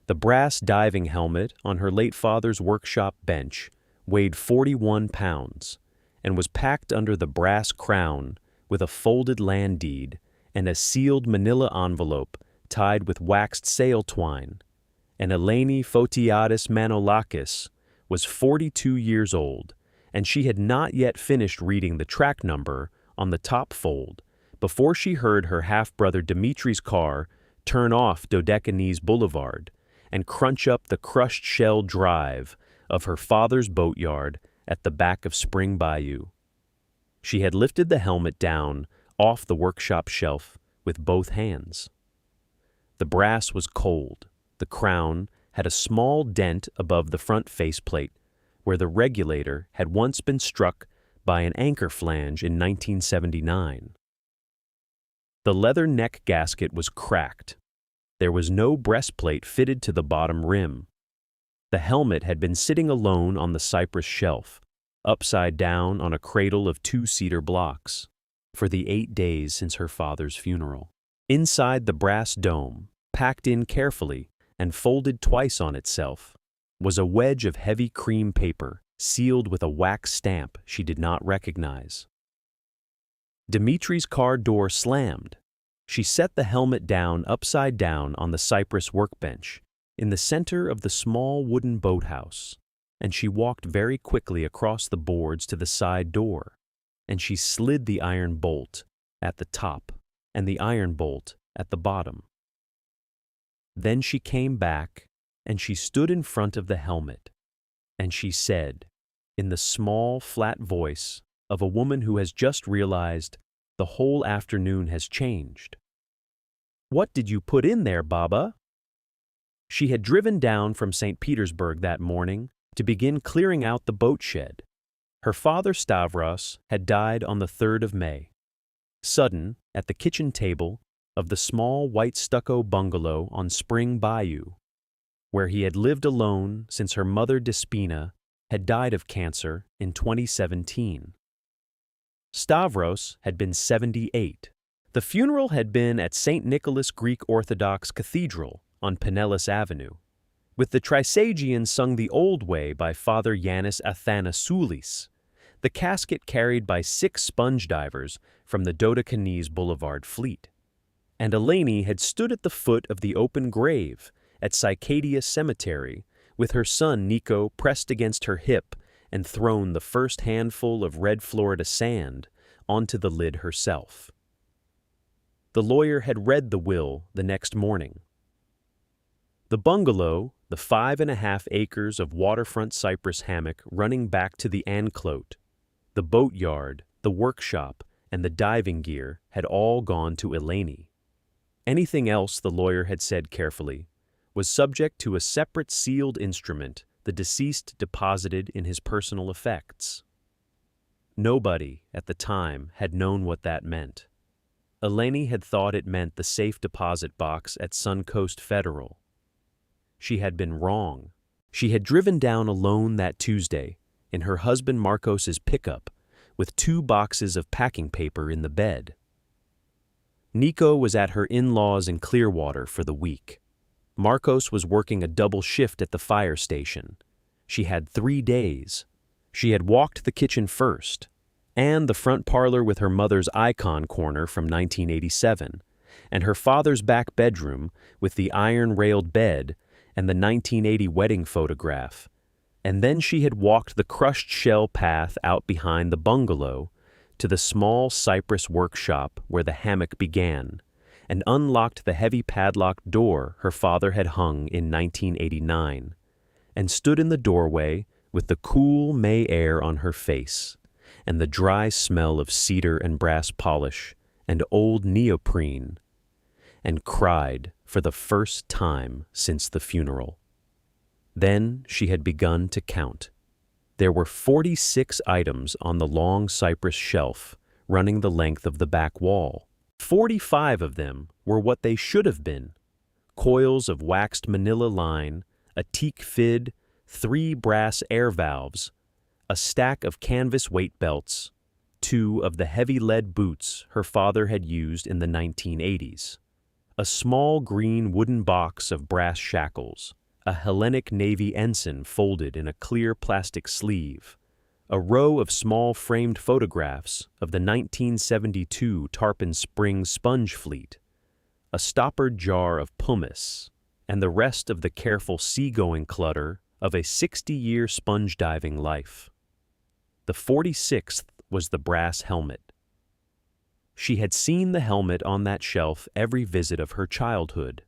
The brass diving helmet on her late father's workshop bench weighed 41 pounds and was packed under the brass crown with a folded land deed and a sealed manila envelope tied with waxed sail twine. And Eleni Photiadis Manolakis was 42 years old, and she had not yet finished reading the track number on the top fold before she heard her half-brother Dimitri's car turn off Dodecanese Boulevard and crunch up the crushed shell drive of her father's boatyard at the back of Spring Bayou. She had lifted the helmet down off the workshop shelf with both hands. The brass was cold. The crown had a small dent above the front faceplate where the regulator had once been struck by an anchor flange in 1979. The leather neck gasket was cracked. There was no breastplate fitted to the bottom rim. The helmet had been sitting alone on the cypress shelf, upside down on a cradle of 2 cedar blocks, for the 8 days since her father's funeral. Inside the brass dome, packed in carefully and folded twice on itself, was a wedge of heavy cream paper sealed with a wax stamp she did not recognize. Dimitri's car door slammed. She set the helmet down upside down on the cypress workbench in the center of the small wooden boathouse, and she walked very quickly across the boards to the side door, and she slid the iron bolt at the top and the iron bolt at the bottom. Then she came back, and she stood in front of the helmet, and she said, in the small, flat voice of a woman who has just realized the whole afternoon has changed, "What did you put in there, Baba?" She had driven down from St. Petersburg that morning to begin clearing out the boat shed. Her father Stavros had died on the 3rd of May. Sudden, at the kitchen table of the small white stucco bungalow on Spring Bayou, where he had lived alone since her mother Despina had died of cancer in 2017. Stavros had been 78. The funeral had been at St. Nicholas Greek Orthodox Cathedral on Pinellas Avenue, with the Trisagion sung the old way by Father Yanis Athanasoulis, the casket carried by 6 sponge divers from the Dodecanese Boulevard fleet. And Eleni had stood at the foot of the open grave at Cycadia Cemetery with her son Nico pressed against her hip and thrown the first handful of red Florida sand onto the lid herself. The lawyer had read the will the next morning. The bungalow, the 5.5 acres of waterfront cypress hammock running back to the Anclote, the boatyard, the workshop, and the diving gear had all gone to Eleni. Anything else, the lawyer had said carefully, was subject to a separate sealed instrument the deceased deposited in his personal effects. Nobody, at the time, had known what that meant. Eleni had thought it meant the safe deposit box at Suncoast Federal. She had been wrong. She had driven down alone that Tuesday in her husband Marcos's pickup with 2 boxes of packing paper in the bed. Nico was at her in-laws in Clearwater for the week. Marcos was working a double shift at the fire station. She had 3 days. She had walked the kitchen first, and the front parlor with her mother's icon corner from 1987, and her father's back bedroom with the iron-railed bed and the 1980 wedding photograph. And then she had walked the crushed shell path out behind the bungalow to the small cypress workshop where the hammock began, and unlocked the heavy padlocked door her father had hung in 1989, and stood in the doorway with the cool May air on her face, and the dry smell of cedar and brass polish and old neoprene, and cried for the first time since the funeral. Then she had begun to count. There were 46 items on the long cypress shelf running the length of the back wall. 45 of them were what they should have been: coils of waxed manila line, a teak fid, 3 brass air valves, a stack of canvas weight belts, 2 of the heavy lead boots her father had used in the 1980s, A small green wooden box of brass shackles, a Hellenic Navy ensign folded in a clear plastic sleeve, a row of small framed photographs of the 1972 Tarpon Springs sponge fleet, a stoppered jar of pumice, and the rest of the careful seagoing clutter of a 60-year sponge diving life. The 46th was the brass helmet. She had seen the helmet on that shelf every visit of her childhood.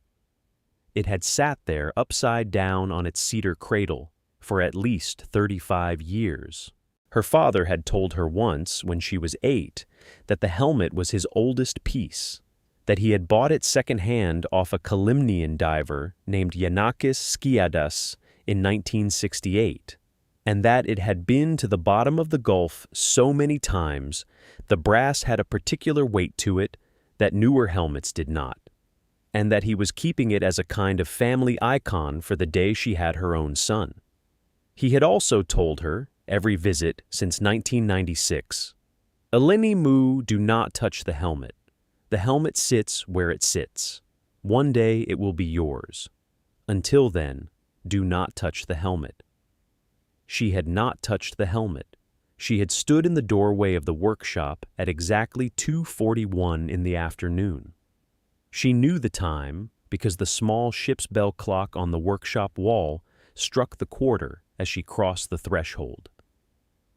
It had sat there upside down on its cedar cradle for at least 35 years. Her father had told her once, when she was 8, that the helmet was his oldest piece, that he had bought it second-hand off a Kalymnian diver named Yanakis Skiadas in 1968, and that it had been to the bottom of the Gulf so many times the brass had a particular weight to it that newer helmets did not, and that he was keeping it as a kind of family icon for the day she had her own son. He had also told her, every visit since 1996, "Eleni mu, do not touch the helmet. The helmet sits where it sits. One day it will be yours. Until then, do not touch the helmet." She had not touched the helmet. She had stood in the doorway of the workshop at exactly 2:41 in the afternoon. She knew the time because the small ship's bell clock on the workshop wall struck the quarter as she crossed the threshold.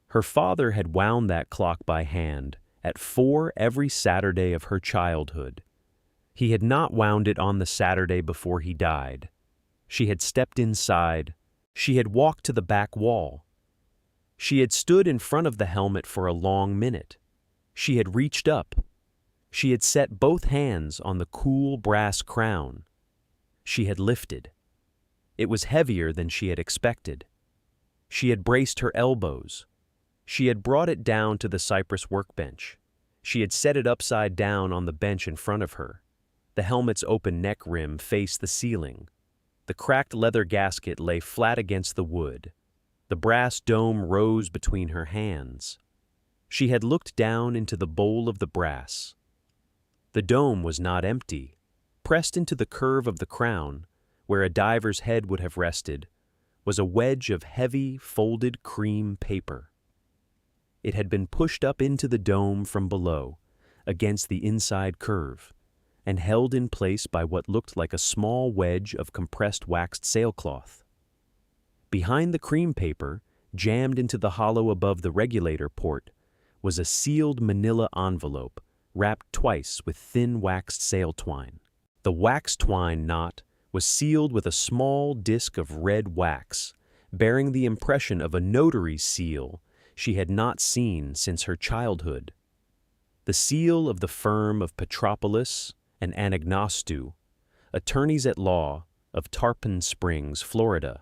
Her father had wound that clock by hand at 4 every Saturday of her childhood. He had not wound it on the Saturday before he died. She had stepped inside. She had walked to the back wall. She had stood in front of the helmet for a long minute. She had reached up. She had set both hands on the cool brass crown. She had lifted. It was heavier than she had expected. She had braced her elbows. She had brought it down to the cypress workbench. She had set it upside down on the bench in front of her. The helmet's open neck rim faced the ceiling. The cracked leather gasket lay flat against the wood. The brass dome rose between her hands. She had looked down into the bowl of the brass. The dome was not empty. Pressed into the curve of the crown, where a diver's head would have rested, was a wedge of heavy, folded cream paper. It had been pushed up into the dome from below, against the inside curve, and held in place by what looked like a small wedge of compressed waxed sailcloth. Behind the cream paper, jammed into the hollow above the regulator port, was a sealed manila envelope wrapped twice with thin waxed sail twine. The wax twine knot was sealed with a small disc of red wax, bearing the impression of a notary's seal she had not seen since her childhood. The seal of the firm of Petropolis and Anagnostou, attorneys at law of Tarpon Springs, Florida.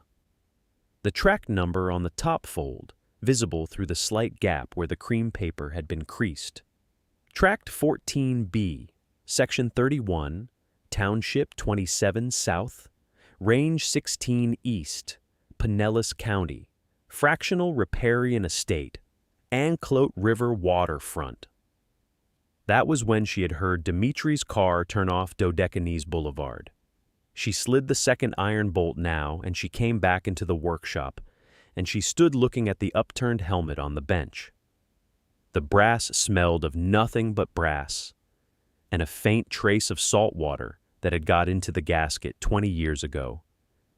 The track number on the top fold, visible through the slight gap where the cream paper had been creased. Tract 14B, Section 31, Township 27 South, Range 16 East, Pinellas County, Fractional Riparian Estate, Anclote River Waterfront. That was when she had heard Dimitri's car turn off Dodecanese Boulevard. She slid the second iron bolt now, and she came back into the workshop, and she stood looking at the upturned helmet on the bench. The brass smelled of nothing but brass, and a faint trace of salt water that had got into the gasket 20 years ago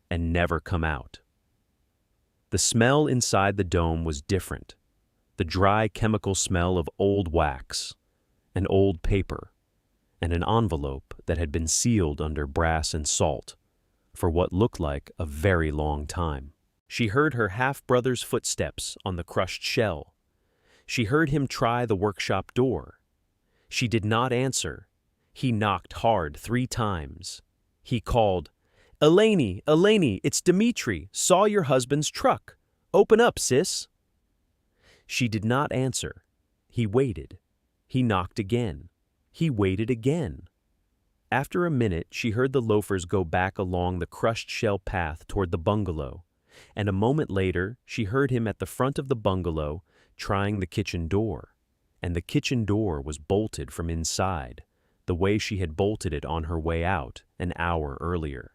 and never come out. The smell inside the dome was different, the dry chemical smell of old wax, and old paper, and an envelope that had been sealed under brass and salt for what looked like a very long time. She heard her half-brother's footsteps on the crushed shell. She heard him try the workshop door. She did not answer. He knocked hard 3 times. He called, "Eleni, Eleni, it's Dimitri. Saw your husband's truck. Open up, sis." She did not answer. He waited. He knocked again. He waited again. After a minute, she heard the loafers go back along the crushed shell path toward the bungalow, and a moment later, she heard him at the front of the bungalow trying the kitchen door, and the kitchen door was bolted from inside. the way she had bolted it on her way out an hour earlier.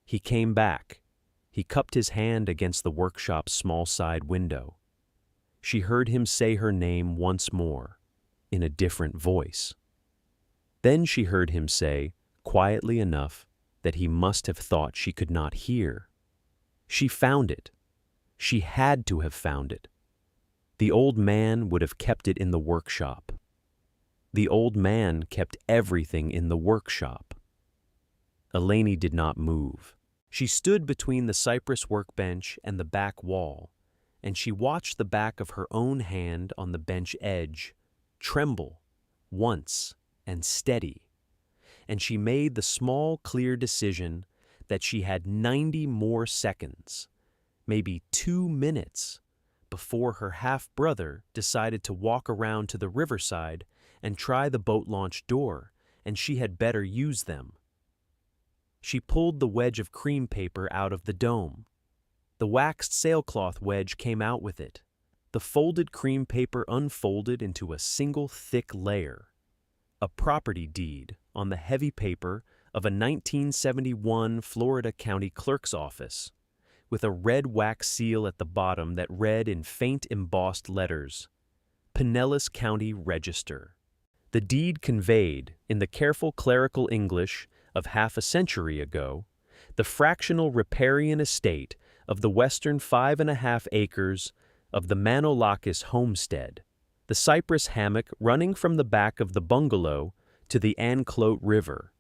He came back. He cupped his hand against the workshop's small side window. She heard him say her name once more, in a different voice. Then she heard him say, quietly enough that he must have thought she could not hear, "She found it. She had to have found it. The old man would have kept it in the workshop. The old man kept everything in the workshop." Eleni did not move. She stood between the cypress workbench and the back wall, and she watched the back of her own hand on the bench edge tremble once and steady, and she made the small, clear decision that she had 90 more seconds, maybe 2 minutes, before her half-brother decided to walk around to the riverside and try the boat launch door, and she had better use them. She pulled the wedge of cream paper out of the dome. The waxed sailcloth wedge came out with it. The folded cream paper unfolded into a single thick layer, a property deed on the heavy paper of a 1971 Florida County Clerk's office, with a red wax seal at the bottom that read in faint embossed letters, "Pinellas County Register." The deed conveyed, in the careful clerical English of half a century ago, the fractional riparian estate of the western 5½ acres of the Manolakis homestead, the cypress hammock running from the back of the bungalow to the Anclote River,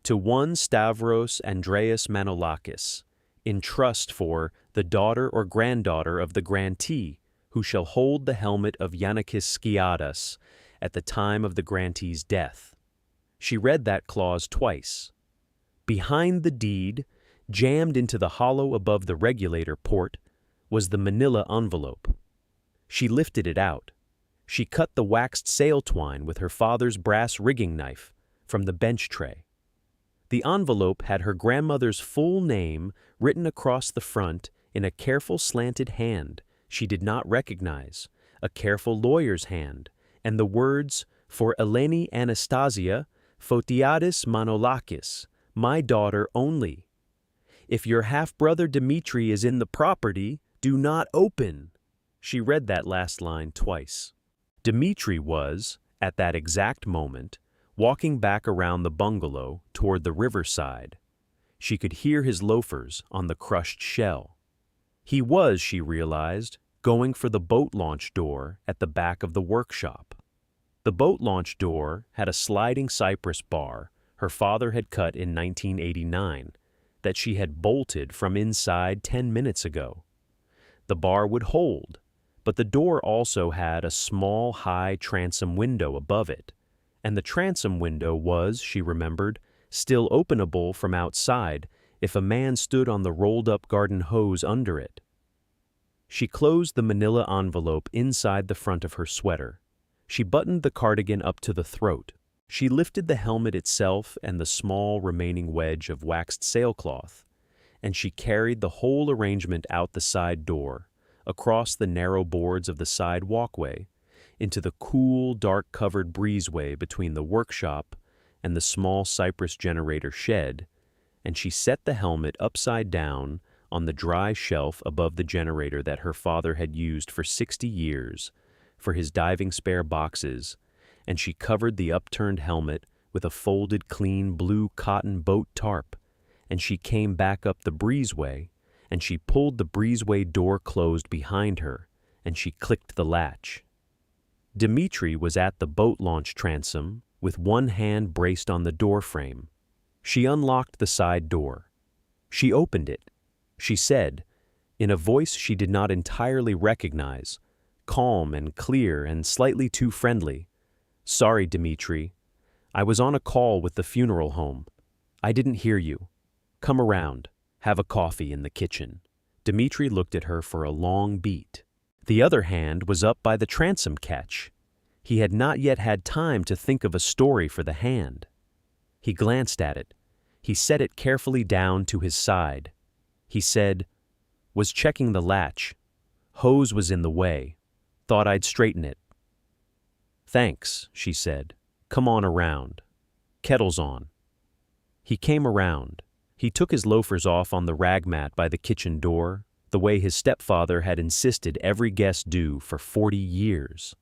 to one Stavros Andreas Manolakis, in trust for the daughter or granddaughter of the grantee who shall hold the helmet of Yannikis Skiadas at the time of the grantee's death. She read that clause twice. Behind the deed, jammed into the hollow above the regulator port, was the manila envelope. She lifted it out. She cut the waxed sail twine with her father's brass rigging knife from the bench tray. The envelope had her grandmother's full name written across the front in a careful slanted hand she did not recognize, a careful lawyer's hand, and the words, "For Eleni Anastasia Fotiadis Manolakis, my daughter only. If your half-brother Dmitri is in the property, do not open." She read that last line twice. Dmitri was, at that exact moment, walking back around the bungalow toward the riverside. She could hear his loafers on the crushed shell. He was, she realized, going for the boat launch door at the back of the workshop. The boat launch door had a sliding cypress bar her father had cut in 1989 that she had bolted from inside 10 minutes ago. The bar would hold, but the door also had a small, high transom window above it, and the transom window was, she remembered, still openable from outside if a man stood on the rolled-up garden hose under it. She closed the manila envelope inside the front of her sweater. She buttoned the cardigan up to the throat. She lifted the helmet itself and the small remaining wedge of waxed sailcloth, and she carried the whole arrangement out the side door, across the narrow boards of the side walkway, into the cool, dark-covered breezeway between the workshop and the small cypress generator shed, and she set the helmet upside down on the dry shelf above the generator that her father had used for 60 years for his diving spare boxes, and she covered the upturned helmet with a folded clean blue cotton boat tarp, and she came back up the breezeway, and she pulled the breezeway door closed behind her, and she clicked the latch. Dmitri was at the boat launch transom with one hand braced on the door frame. She unlocked the side door. She opened it. She said, in a voice she did not entirely recognize, calm and clear and slightly too friendly, "Sorry, Dmitri. I was on a call with the funeral home. I didn't hear you. Come around. Have a coffee in the kitchen." Dmitri looked at her for a long beat. The other hand was up by the transom catch. He had not yet had time to think of a story for the hand. He glanced at it. He set it carefully down to his side. He said, "Was checking the latch. Hose was in the way. Thought I'd straighten it." "Thanks," she said. "Come on around." Kettle's on. He came around. He took his loafers off on the rag mat by the kitchen door, the way his stepfather had insisted every guest do for 40 years.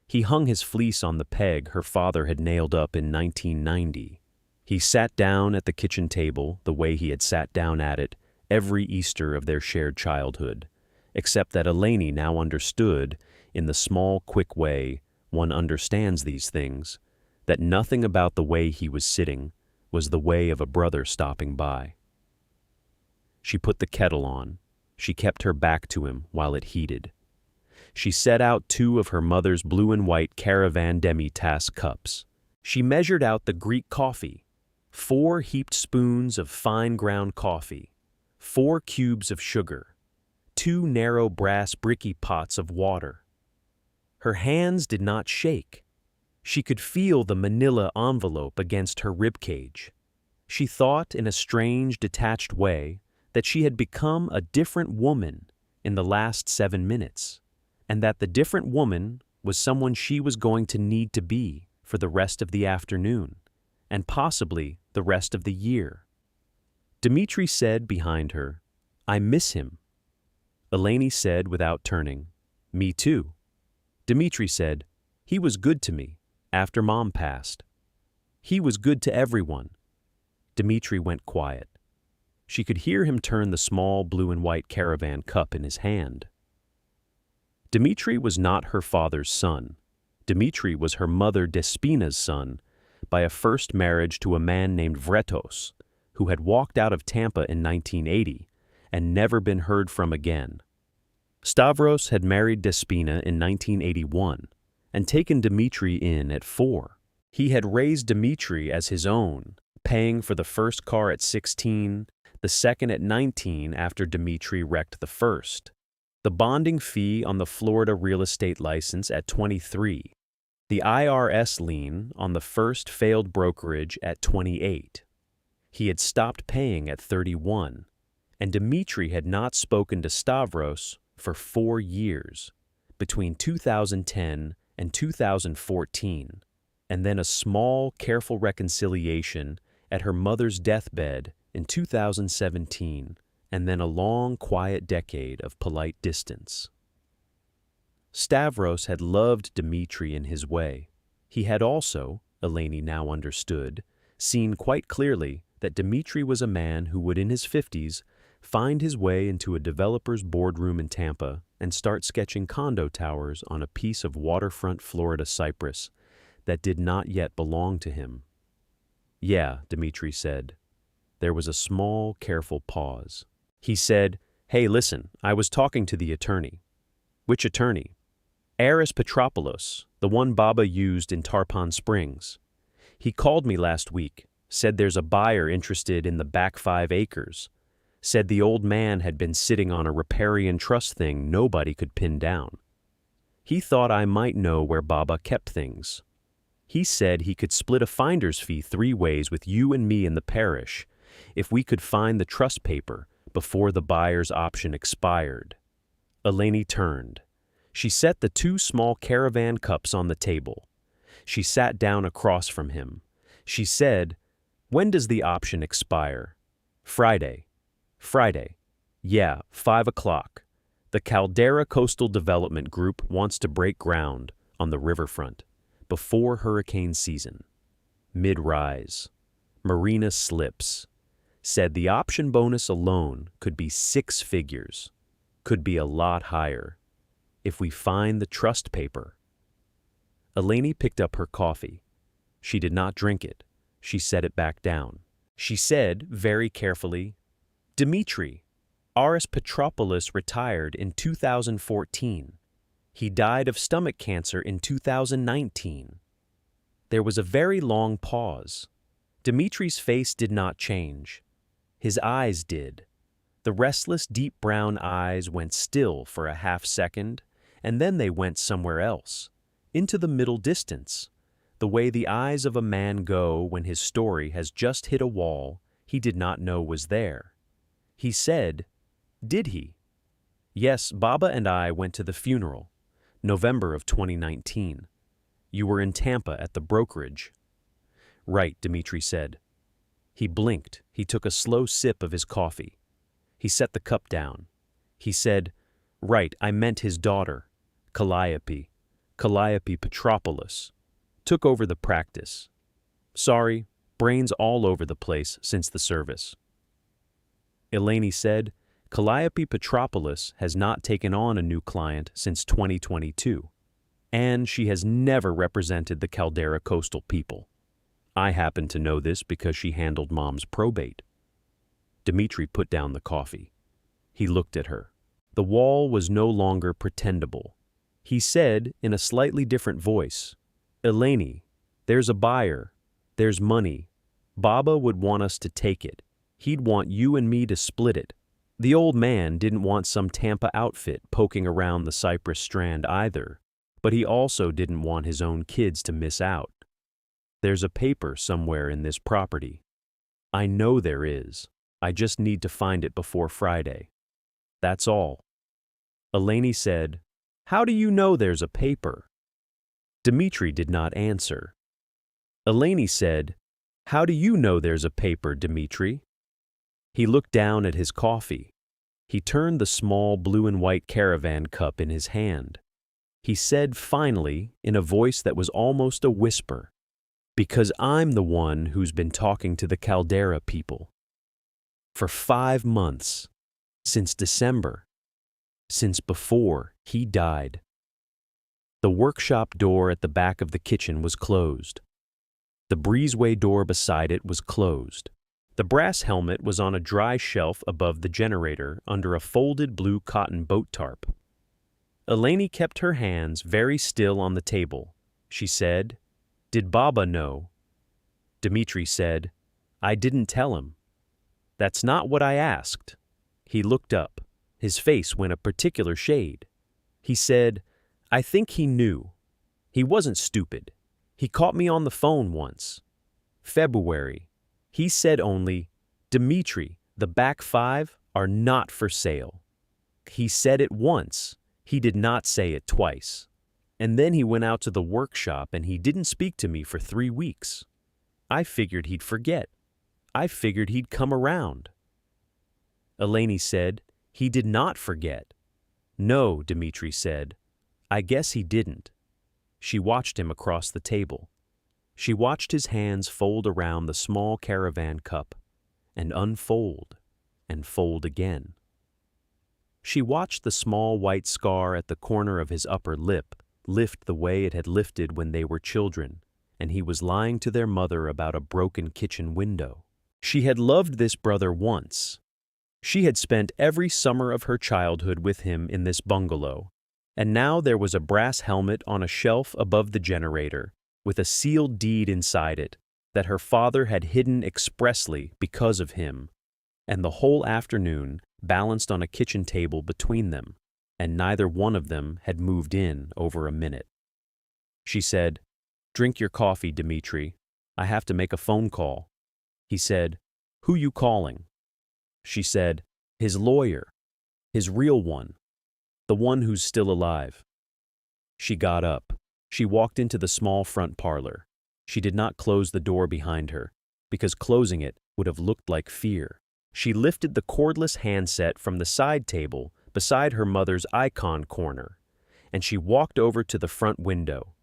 He hung his fleece on the peg her father had nailed up in 1990. He sat down at the kitchen table the way he had sat down at it every Easter of their shared childhood, except that Eleni now understood, in the small, quick way one understands these things, that nothing about the way he was sitting was the way of a brother stopping by. She put the kettle on. She kept her back to him while it heated. She set out 2 of her mother's blue and white Caravan demi-tasse cups. She measured out the Greek coffee, 4 heaped spoons of fine ground coffee, 4 cubes of sugar, 2 narrow brass bricky pots of water. Her hands did not shake. She could feel the manila envelope against her ribcage. She thought in a strange, detached way that she had become a different woman in the last 7 minutes, and that the different woman was someone she was going to need to be for the rest of the afternoon, and possibly the rest of the year. Dmitri said behind her, "I miss him." Eleni said without turning, "Me too." Dmitri said, "He was good to me after Mom passed. He was good to everyone." Dmitri went quiet. She could hear him turn the small blue and white Caravan cup in his hand. Dmitri was not her father's son. Dmitri was her mother Despina's son by a first marriage to a man named Vretos, who had walked out of Tampa in 1980 and never been heard from again. Stavros had married Despina in 1981 and taken Dmitri in at 4. He had raised Dmitri as his own, paying for the first car at 16, the second at 19 after Dmitri wrecked the first, the bonding fee on the Florida real estate license at 23, the IRS lien on the first failed brokerage at 28. He had stopped paying at 31, and Dmitri had not spoken to Stavros for 4 years, between 2010 and 2014, and then a small, careful reconciliation at her mother's deathbed in 2017, and then a long, quiet decade of polite distance. Stavros had loved Dmitri in his way. He had also, Eleni now understood, seen quite clearly that Dmitri was a man who would in his 50s find his way into a developer's boardroom in Tampa and start sketching condo towers on a piece of waterfront Florida cypress that did not yet belong to him. "Yeah," Dmitri said. There was a small, careful pause. He said, "Hey, listen, I was talking to the attorney." "Which attorney?" "Aris Petropoulos, the one Baba used in Tarpon Springs. He called me last week, said there's a buyer interested in the back 5 acres. Said the old man had been sitting on a riparian trust thing nobody could pin down. He thought I might know where Baba kept things. He said he could split a finder's fee 3 ways with you and me in the parish if we could find the trust paper before the buyer's option expired." Eleni turned. She set the 2 small Caravan cups on the table. She sat down across from him. She said, "When does the option expire?" "Friday." "Friday. Yeah, 5 o'clock. The Caldera Coastal Development Group wants to break ground on the riverfront before hurricane season. Mid-rise. Marina slips. Said the option bonus alone could be 6 figures. Could be a lot higher. If we find the trust paper." Eleni picked up her coffee. She did not drink it. She set it back down. She said, very carefully, "Dmitri, Aris Petropoulos retired in 2014. He died of stomach cancer in 2019. There was a very long pause. Dmitri's face did not change. His eyes did. The restless, deep brown eyes went still for a half second, and then they went somewhere else, into the middle distance, the way the eyes of a man go when his story has just hit a wall he did not know was there. He said, "Did he?" "Yes, Baba and I went to the funeral, November of 2019. You were in Tampa at the brokerage." Right, Dmitri said. He blinked. He took a slow sip of his coffee. He set the cup down. He said, Right, I meant his daughter, Calliope Petropoulos, took over the practice. Sorry, brains all over the place since the service. Eleni said, Calliope Petropoulos has not taken on a new client since 2022, and she has never represented the Caldera coastal people. I happen to know this because she handled Mom's probate. Dmitri put down the coffee. He looked at her. The wall was no longer pretendable. He said in a slightly different voice, Eleni, there's a buyer. There's money. Baba would want us to take it. He'd want you and me to split it. The old man didn't want some Tampa outfit poking around the Cyprus Strand either, but he also didn't want his own kids to miss out. There's a paper somewhere in this property. I know there is. I just need to find it before Friday. That's all. Eleni said, How do you know there's a paper? Dmitri did not answer. Eleni said, How do you know there's a paper, Dmitri? He looked down at his coffee. He turned the small blue and white caravan cup in his hand. He said finally, in a voice that was almost a whisper, Because I'm the one who's been talking to the Caldera people. For 5 months, since December, since before he died. The workshop door at the back of the kitchen was closed. The breezeway door beside it was closed. The brass helmet was on a dry shelf above the generator under a folded blue cotton boat tarp. Eleni kept her hands very still on the table. She said, Did Baba know? Dmitri said, I didn't tell him. That's not what I asked. He looked up. His face went a particular shade. He said, I think he knew. He wasn't stupid. He caught me on the phone once. February. He said only, Dmitri, the back 5 are not for sale. He said it once. He did not say it twice. And then he went out to the workshop and he didn't speak to me for 3 weeks. I figured he'd forget. I figured he'd come around. Eleni said, He did not forget. No, Dmitri said. I guess he didn't. She watched him across the table. She watched his hands fold around the small caravan cup and unfold and fold again. She watched the small white scar at the corner of his upper lip lift the way it had lifted when they were children, and he was lying to their mother about a broken kitchen window. She had loved this brother once. She had spent every summer of her childhood with him in this bungalow, and now there was a brass helmet on a shelf above the generator, with a sealed deed inside it that her father had hidden expressly because of him, and the whole afternoon balanced on a kitchen table between them, and neither one of them had moved in over a minute. She said, Drink your coffee, Dmitri. I have to make a phone call. He said, Who you calling? She said, His lawyer, his real one, the one who's still alive. She got up. She walked into the small front parlor. She did not close the door behind her, because closing it would have looked like fear. She lifted the cordless handset from the side table beside her mother's icon corner, and she walked over to the front window,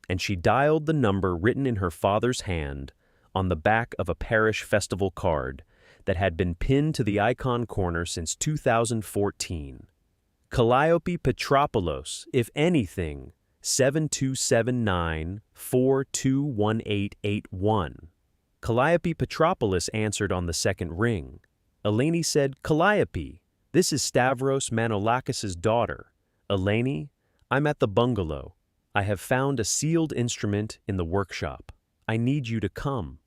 and she dialed the number written in her father's hand on the back of a parish festival card that had been pinned to the icon corner since 2014. Calliope Petropoulos, if anything, 7279-421881. Calliope Petropoulos answered on the second ring. Eleni said, Calliope, this is Stavros Manolakis' daughter. Eleni, I'm at the bungalow. I have found a sealed instrument in the workshop. I need you to come.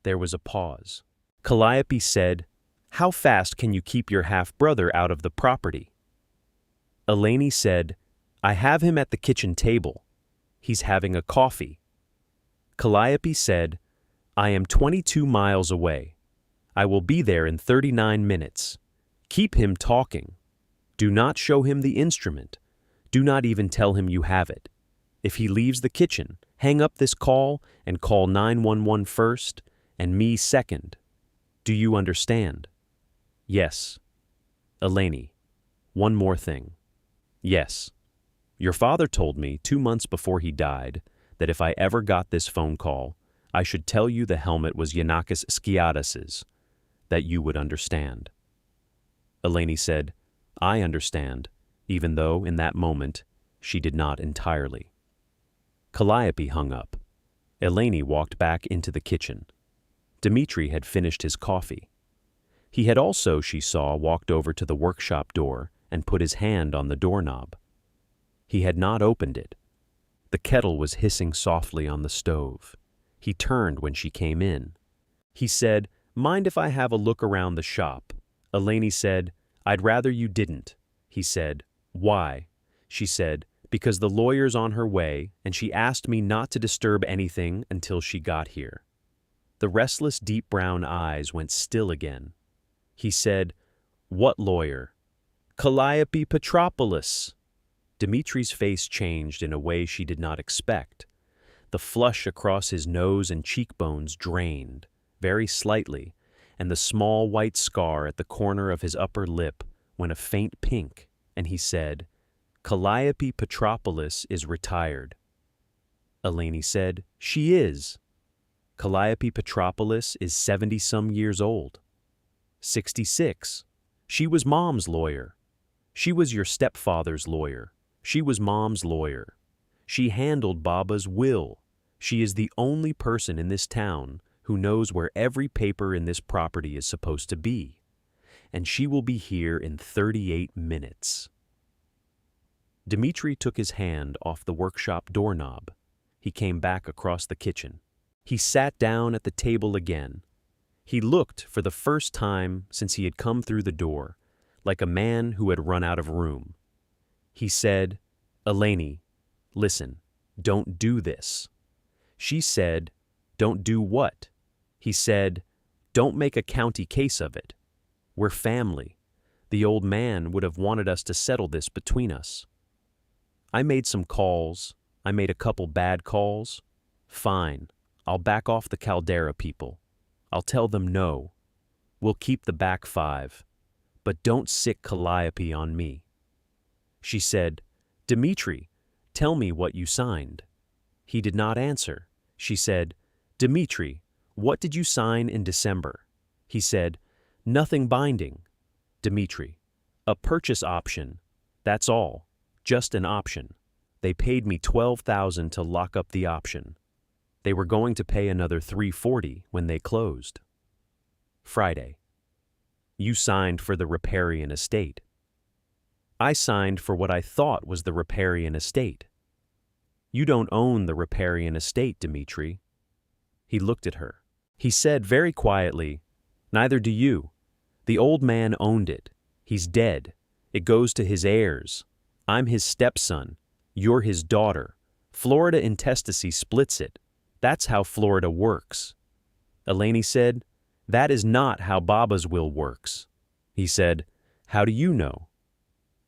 There was a pause. Calliope said, How fast can you keep your half-brother out of the property? Eleni said, I have him at the kitchen table. He's having a coffee. Calliope said, I am 22 miles away. I will be there in 39 minutes. Keep him talking. Do not show him the instrument. Do not even tell him you have it. If he leaves the kitchen, hang up this call and call 911 first and me second. Do you understand? Yes. Eleni, one more thing. Yes. Your father told me 2 months before he died that if I ever got this phone call, I should tell you the helmet was Yanakis Skiadas's, that you would understand. Eleni said, I understand, even though in that moment she did not entirely. Calliope hung up. Eleni walked back into the kitchen. Dmitri had finished his coffee. He had also, she saw, walked over to the workshop door and put his hand on the doorknob. He had not opened it. The kettle was hissing softly on the stove. He turned when she came in. He said, Mind if I have a look around the shop? Eleni said, I'd rather you didn't. He said, Why? She said, Because the lawyer's on her way, and she asked me not to disturb anything until she got here. The restless, deep brown eyes went still again. He said, What lawyer? Calliope Petropoulos. Dimitri's face changed in a way she did not expect. The flush across his nose and cheekbones drained, very slightly, and the small white scar at the corner of his upper lip went a faint pink, and he said, Calliope Petropoulos is retired. Eleni said, She is. Calliope Petropoulos is 70-some years old. 66. She was Mom's lawyer. She was your stepfather's lawyer. She was Mom's lawyer. She handled Baba's will. She is the only person in this town who knows where every paper in this property is supposed to be. And she will be here in 38 minutes. Dmitri took his hand off the workshop doorknob. He came back across the kitchen. He sat down at the table again. He looked, for the first time since he had come through the door, like a man who had run out of room. He said, Eleni, listen, don't do this. She said, Don't do what? He said, Don't make a county case of it. We're family. The old man would have wanted us to settle this between us. I made some calls. I made a couple bad calls. Fine. I'll back off the Caldera people. I'll tell them no. We'll keep the back 5. But don't sick Calliope on me. She said, Dmitri, tell me what you signed. He did not answer. She said, Dmitri, what did you sign in December? He said, Nothing binding. Dmitri, a purchase option. That's all. Just an option. They paid me $12,000 to lock up the option. They were going to pay another $340 when they closed. Friday. You signed for the riparian estate. I signed for what I thought was the riparian estate. You don't own the riparian estate, Dmitri. He looked at her. He said very quietly, Neither do you. The old man owned it. He's dead. It goes to his heirs. I'm his stepson. You're his daughter. Florida intestacy splits it. That's how Florida works. Eleni said, That is not how Baba's will works. He said, How do you know?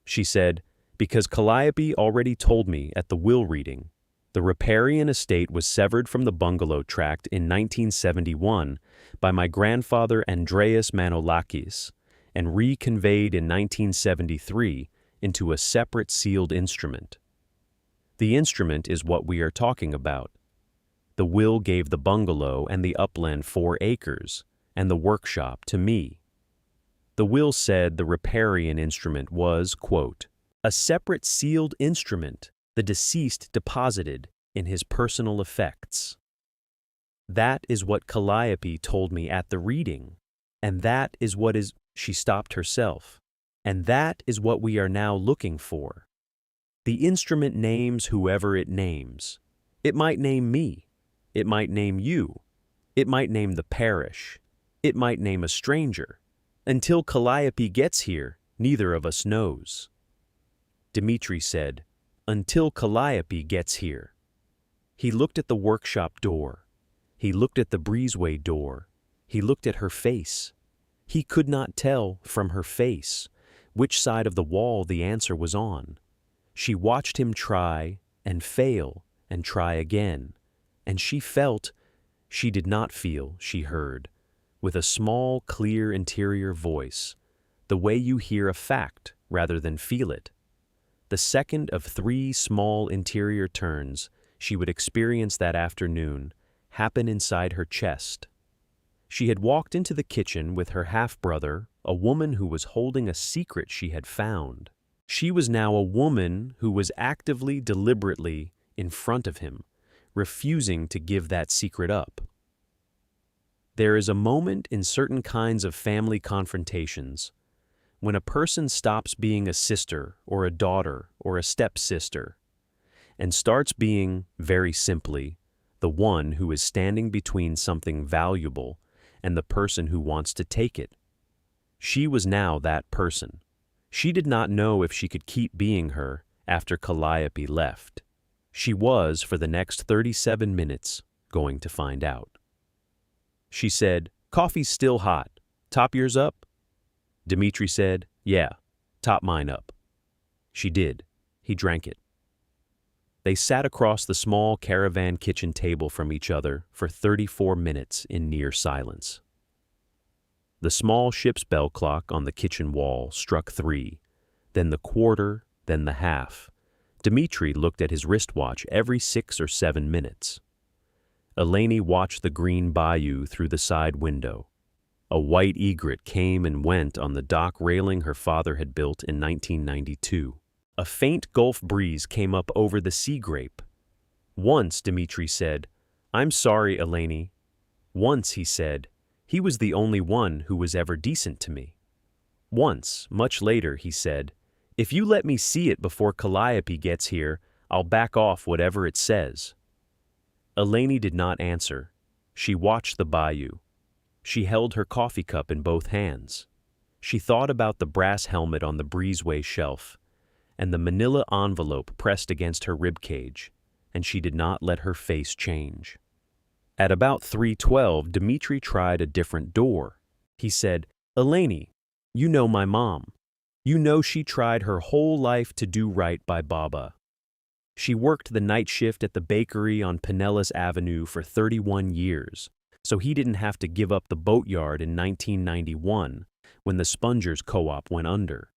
She said, Because Calliope already told me at the will reading. The riparian estate was severed from the bungalow tract in 1971 by my grandfather Andreas Manolakis and reconveyed in 1973 into a separate sealed instrument. The instrument is what we are talking about. The will gave the bungalow and the upland 4 acres, and the workshop to me. The will said the riparian instrument was, quote, a separate sealed instrument the deceased deposited in his personal effects. That is what Calliope told me at the reading, and that is what is, she stopped herself, and that is what we are now looking for. The instrument names whoever it names. It might name me. It might name you. It might name the parish. It might name a stranger. Until Calliope gets here, neither of us knows. Dmitri said, Until Calliope gets here. He looked at the workshop door. He looked at the breezeway door. He looked at her face. He could not tell from her face which side of the wall the answer was on. She watched him try and fail and try again, and she felt, she did not feel, she heard, with a small, clear interior voice, the way you hear a fact rather than feel it. The second of 3 small interior turns she would experience that afternoon happen inside her chest. She had walked into the kitchen with her half-brother, a woman who was holding a secret she had found. She was now a woman who was actively, deliberately in front of him, refusing to give that secret up. There is a moment in certain kinds of family confrontations when a person stops being a sister or a daughter or a stepsister and starts being, very simply, the one who is standing between something valuable and the person who wants to take it. She was now that person. She did not know if she could keep being her after Calliope left. She was, for the next 37 minutes, going to find out. She said, "Coffee's still hot. Top yours up?" Dmitri said, "Yeah, top mine up." She did. He drank it. They sat across the small caravan kitchen table from each other for 34 minutes in near silence. The small ship's bell clock on the kitchen wall struck 3, then the quarter, then the half. Dmitri looked at his wristwatch every 6 or 7 minutes. Eleni watched the green bayou through the side window. A white egret came and went on the dock railing her father had built in 1992. A faint Gulf breeze came up over the sea grape. Once, Dmitri said, "I'm sorry, Eleni." Once, he said, "He was the only one who was ever decent to me." Once, much later, he said, "If you let me see it before Calliope gets here, I'll back off whatever it says." Eleni did not answer. She watched the bayou. She held her coffee cup in both hands. She thought about the brass helmet on the breezeway shelf and the manila envelope pressed against her ribcage, and she did not let her face change. At about 3:12, Dmitri tried a different door. He said, "Eleni, you know my mom. You know she tried her whole life to do right by Baba. She worked the night shift at the bakery on Pinellas Avenue for 31 years, so he didn't have to give up the boatyard in 1991 when the Spongers Co-op went under.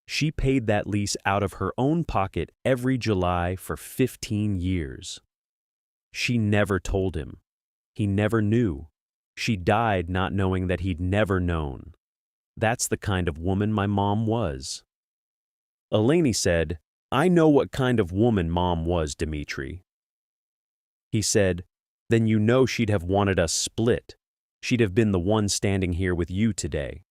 She paid that lease out of her own pocket every July for 15 years. She never told him. He never knew. She died not knowing that he'd never known. That's the kind of woman my mom was." Eleni said, "I know what kind of woman Mom was, Dmitri." He said, "Then you know she'd have wanted us split. She'd have been the one standing here with you today.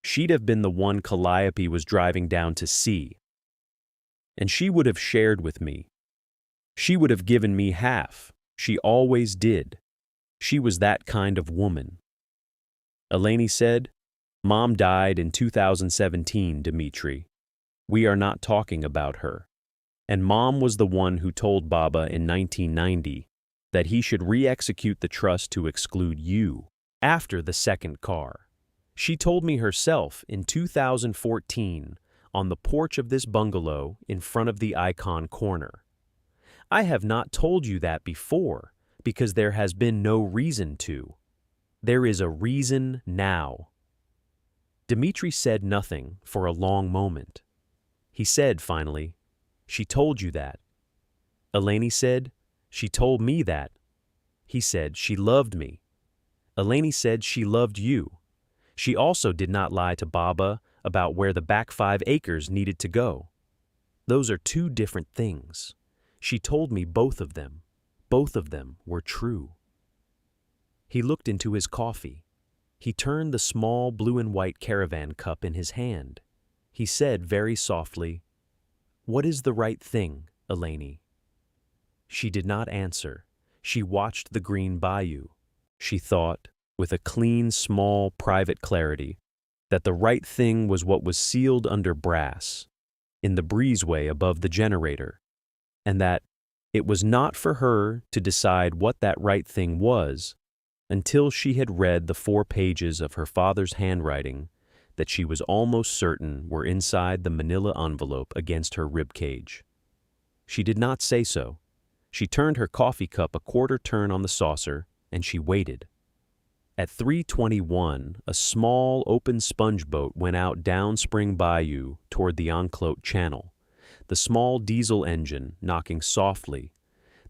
She'd have been the one Calliope was driving down to see. And she would have shared with me. She would have given me half. She always did. She was that kind of woman." Eleni said, "Mom died in 2017, Dmitri. We are not talking about her. And Mom was the one who told Baba in 1990 that he should re-execute the trust to exclude you after the second car. She told me herself in 2014 on the porch of this bungalow in front of the Icon Corner. I have not told you that before because there has been no reason to. There is a reason now." Dmitri said nothing for a long moment. He said finally, "She told you that." Eleni said, "She told me that." He said, "She loved me." Eleni said she loved you. She also did not lie to Baba about where the back 5 acres needed to go. Those are 2 different things. She told me both of them. Both of them were true. He looked into his coffee. He turned the small blue and white caravan cup in his hand. He said very softly, "What is the right thing, Eleni?" She did not answer. She watched the green bayou. She thought, with a clean, small, private clarity, that the right thing was what was sealed under brass, in the breezeway above the generator, and that it was not for her to decide what that right thing was until she had read the 4 pages of her father's handwriting that she was almost certain were inside the manila envelope against her ribcage. She did not say so. She turned her coffee cup a quarter turn on the saucer, and she waited. At 3:21, a small, open sponge boat went out down Spring Bayou toward the Enclote Channel, the small diesel engine knocking softly,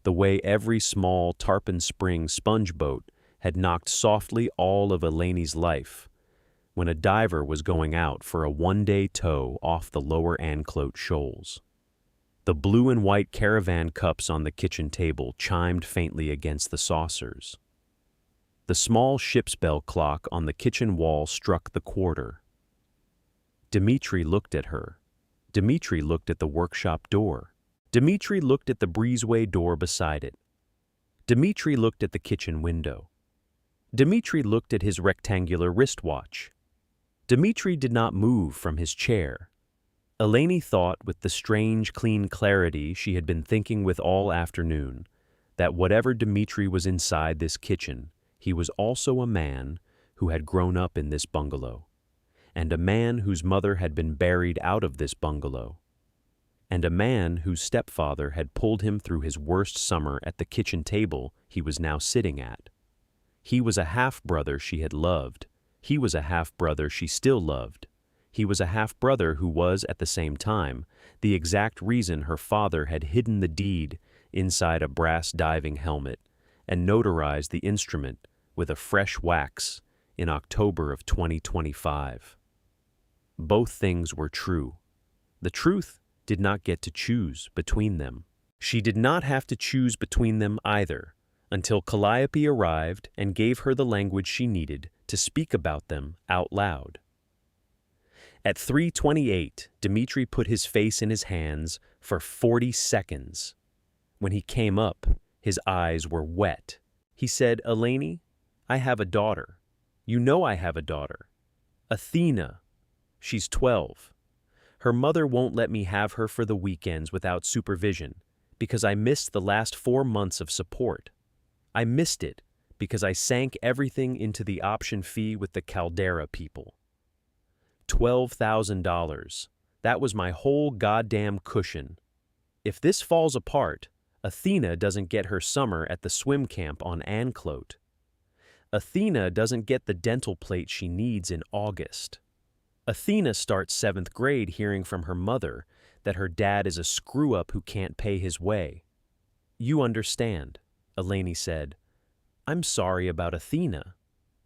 the way every small Tarpon Spring sponge boat had knocked softly all of Elaine's life, when a diver was going out for a one-day tow off the lower Enclote shoals. The blue and white caravan cups on the kitchen table chimed faintly against the saucers. The small ship's bell clock on the kitchen wall struck the quarter. Dmitri looked at her. Dmitri looked at the workshop door. Dmitri looked at the breezeway door beside it. Dmitri looked at the kitchen window. Dmitri looked at his rectangular wristwatch. Dmitri did not move from his chair. Eleni thought with the strange, clean clarity she had been thinking with all afternoon, that whatever Dmitri was inside this kitchen, he was also a man who had grown up in this bungalow, and a man whose mother had been buried out of this bungalow, and a man whose stepfather had pulled him through his worst summer at the kitchen table he was now sitting at. He was a half-brother she had loved. He was a half-brother she still loved. He was a half-brother who was, at the same time, the exact reason her father had hidden the deed inside a brass diving helmet and notarized the instrument with a fresh wax in October of 2025. Both things were true. The truth did not get to choose between them. She did not have to choose between them either, until Calliope arrived and gave her the language she needed to speak about them out loud. At 3:28, Dmitri put his face in his hands for 40 seconds. When he came up, his eyes were wet. He said, "Eleni, I have a daughter. You know I have a daughter. Athena. She's 12. Her mother won't let me have her for the weekends without supervision because I missed the last 4 months of support. I missed it because I sank everything into the option fee with the Caldera people. $12,000. That was my whole goddamn cushion. If this falls apart, Athena doesn't get her summer at the swim camp on Enclote. Athena doesn't get the dental plate she needs in August. Athena starts 7th grade hearing from her mother that her dad is a screw-up who can't pay his way. You understand," Eleni said. "I'm sorry about Athena,"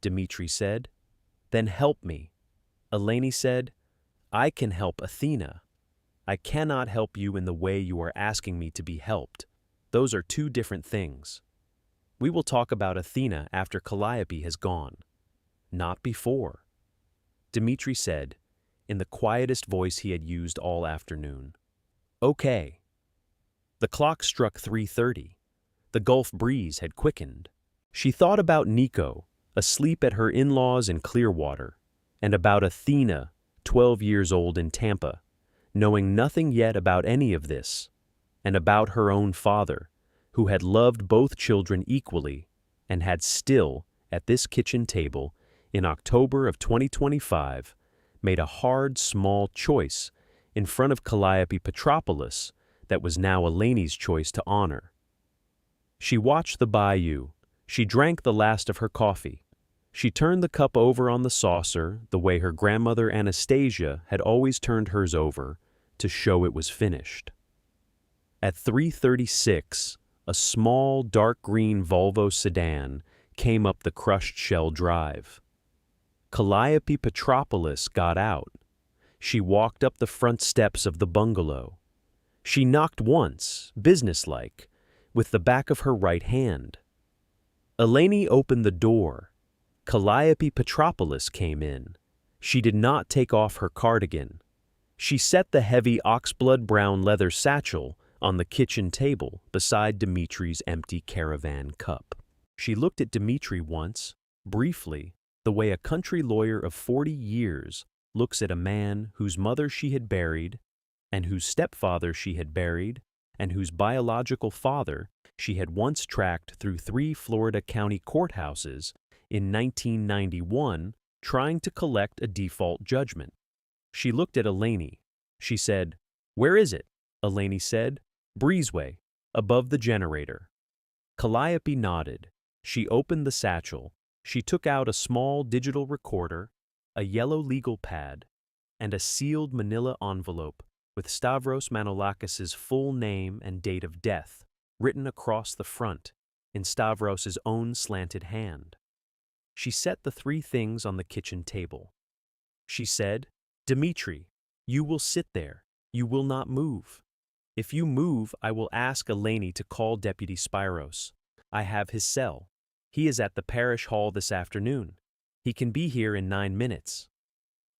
Dmitri said. "Then help me." Eleni said, "I can help Athena. I cannot help you in the way you are asking me to be helped. Those are two different things. We will talk about Athena after Calliope has gone. Not before," Dmitri said, in the quietest voice he had used all afternoon. "Okay." The clock struck 3:30. The Gulf breeze had quickened. She thought about Nico, asleep at her in-laws in Clearwater, and about Athena, 12 years old in Tampa, knowing nothing yet about any of this, and about her own father, who had loved both children equally and had still, at this kitchen table, in October of 2025, made a hard, small choice in front of Calliope Petropoulos that was now Eleni's choice to honor. She watched the bayou. She drank the last of her coffee. She turned the cup over on the saucer the way her grandmother Anastasia had always turned hers over to show it was finished. At 3:36, a small dark green Volvo sedan came up the crushed shell drive. Calliope Petropoulos got out. She walked up the front steps of the bungalow. She knocked once, businesslike, with the back of her right hand. Eleni opened the door. Calliope Petropoulos came in. She did not take off her cardigan. She set the heavy oxblood brown leather satchel on the kitchen table beside Dmitri's empty caravan cup. She looked at Dmitri once, briefly, the way a country lawyer of 40 years looks at a man whose mother she had buried, and whose stepfather she had buried, and whose biological father she had once tracked through 3 Florida county courthouses in 1991 trying to collect a default judgment. She looked at Eleni. She said, "Where is it?" Eleni said, "Breezeway. above the generator. Calliope nodded. She opened the satchel. She took out a small digital recorder, a yellow legal pad, and a sealed manila envelope with Stavros Manolakis's full name and date of death written across the front in Stavros's own slanted hand. She set the three things on the kitchen table. She said, "Dmitri, you will sit there. You will not move. If you move, I will ask Eleni to call Deputy Spiros. I have his cell. He is at the parish hall this afternoon. He can be here in 9 minutes."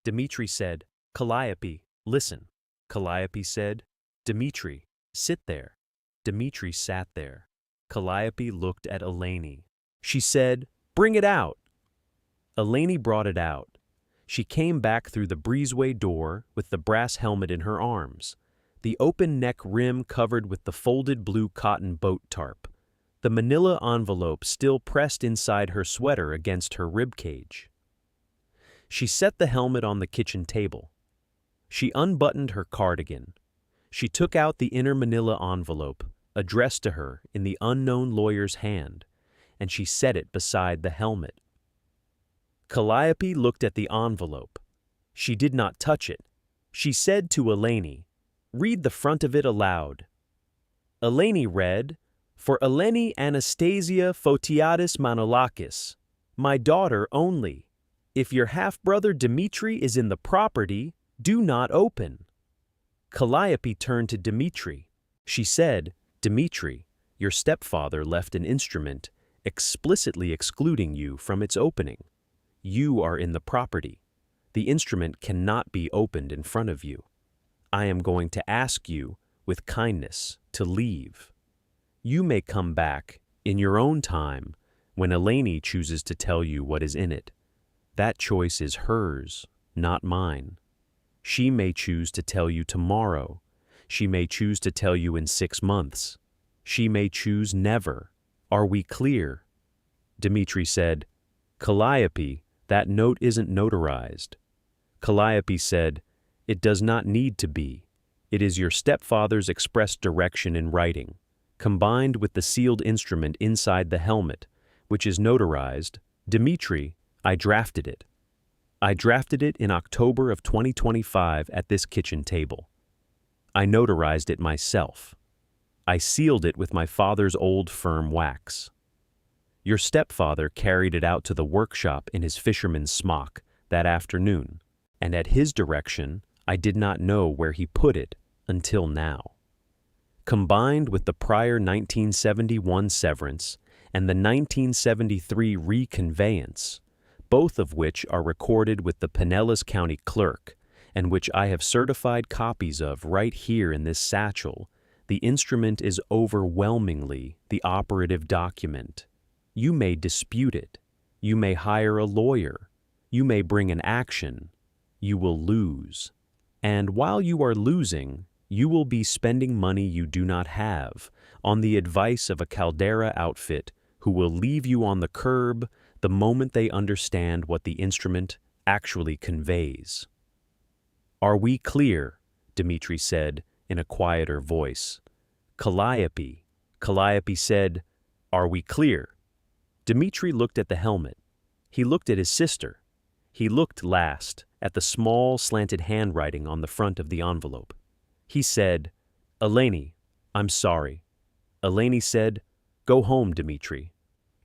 Dmitri said, "Calliope, listen." Calliope said, "Dmitri, sit there." Dmitri sat there. Calliope looked at Eleni. She said, "Bring it out." Eleni brought it out. She came back through the breezeway door with the brass helmet in her arms, the open neck rim covered with the folded blue cotton boat tarp, the manila envelope still pressed inside her sweater against her ribcage. She set the helmet on the kitchen table. She unbuttoned her cardigan. She took out the inner manila envelope, addressed to her in the unknown lawyer's hand, and she set it beside the helmet. Calliope looked at the envelope. She did not touch it. She said to Eleni, "Read the front of it aloud." Eleni read, "For Eleni Anastasia Fotiadis Manolakis, my daughter only. If your half-brother Dmitri is in the property, do not open." Calliope turned to Dmitri. She said, "Dmitri, your stepfather left an instrument explicitly excluding you from its opening. You are in the property. The instrument cannot be opened in front of you. I am going to ask you, with kindness, to leave. You may come back, in your own time, when Eleni chooses to tell you what is in it. That choice is hers, not mine. She may choose to tell you tomorrow. She may choose to tell you in 6 months. She may choose never. Are we clear?" Dmitri said, "Calliope, that note isn't notarized." Calliope said, "It does not need to be. It is your stepfather's express direction in writing, combined with the sealed instrument inside the helmet, which is notarized. Dmitri, I drafted it. I drafted it in October of 2025 at this kitchen table. I notarized it myself. I sealed it with my father's old firm wax. Your stepfather carried it out to the workshop in his fisherman's smock that afternoon, and at his direction, I did not know where he put it until now. Combined with the prior 1971 severance and the 1973 reconveyance, both of which are recorded with the Pinellas County Clerk, and which I have certified copies of right here in this satchel, the instrument is overwhelmingly the operative document. You may dispute it. You may hire a lawyer. You may bring an action. You will lose. And while you are losing, you will be spending money you do not have on the advice of a Caldera outfit who will leave you on the curb the moment they understand what the instrument actually conveys." "Are we clear?" Dmitri said in a quieter voice. Calliope said, "Are we clear?" Dmitri looked at the helmet. He looked at his sister. He looked last at the small slanted handwriting on the front of the envelope. He said, "Eleni, I'm sorry." Eleni said, "Go home, Dmitri."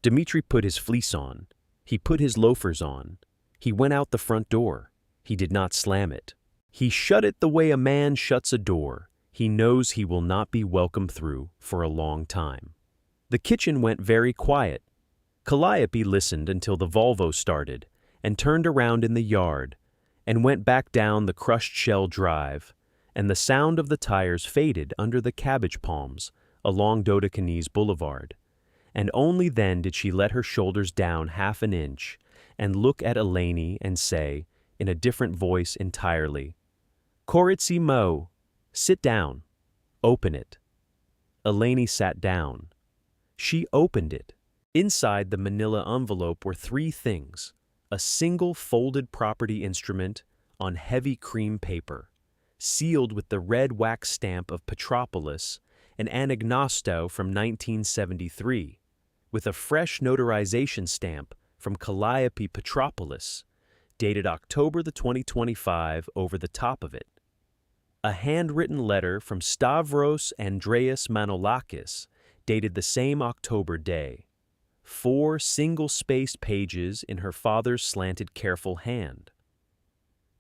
Dmitri put his fleece on. He put his loafers on. He went out the front door. He did not slam it. He shut it the way a man shuts a door. He knows he will not be welcome through for a long time. The kitchen went very quiet. Calliope listened until the Volvo started and turned around in the yard and went back down the crushed shell drive, and the sound of the tires faded under the cabbage palms along Dodecanese Boulevard. And only then did she let her shoulders down half an inch and look at Eleni and say, in a different voice entirely, "Koritsi Mo, sit down. Open it." Eleni sat down. She opened it. Inside the manila envelope were 3 things: a single folded property instrument on heavy cream paper, sealed with the red wax stamp of Petropolis an anagnosto from 1973, with a fresh notarization stamp from Calliope Petropoulos, dated October 2025 over the top of it. A handwritten letter from Stavros Andreas Manolakis, dated the same October day. 4 single-spaced pages in her father's slanted, careful hand.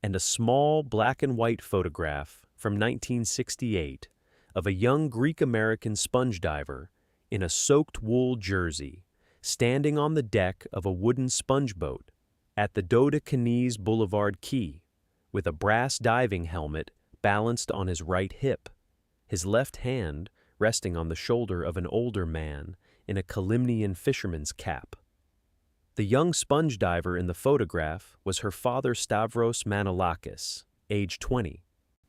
And a small black-and-white photograph from 1968 of a young Greek-American sponge diver in a soaked wool jersey, standing on the deck of a wooden sponge boat at the Dodecanese Boulevard Quay, with a brass diving helmet balanced on his right hip, his left hand resting on the shoulder of an older man in a Calymnian fisherman's cap. The young sponge diver in the photograph was her father Stavros Manolakis, age 20.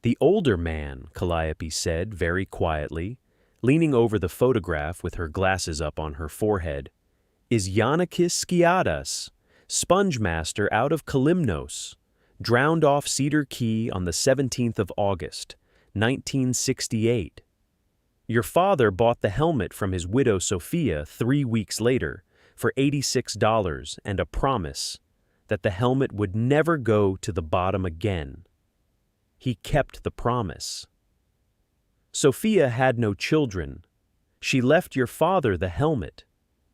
The older man, Calliope said very quietly, leaning over the photograph with her glasses up on her forehead, is Yanakis Skiadas, sponge master out of Kalymnos, drowned off Cedar Key on the 17th of August, 1968. Your father bought the helmet from his widow Sophia 3 weeks later for $86 and a promise that the helmet would never go to the bottom again. He kept the promise. Sophia had no children. She left your father the helmet,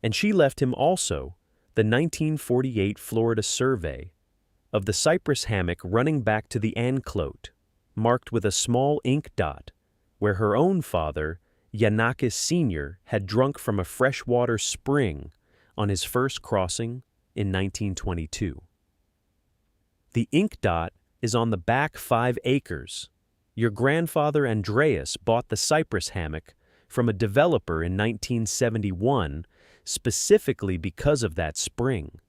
and she left him also the 1948 Florida survey of the cypress hammock running back to the anclote, marked with a small ink dot, where her own father, Yanakis Sr., had drunk from a freshwater spring on his first crossing in 1922. The ink dot is on the back 5 acres. Your grandfather Andreas bought the cypress hammock from a developer in 1971 specifically because of that spring.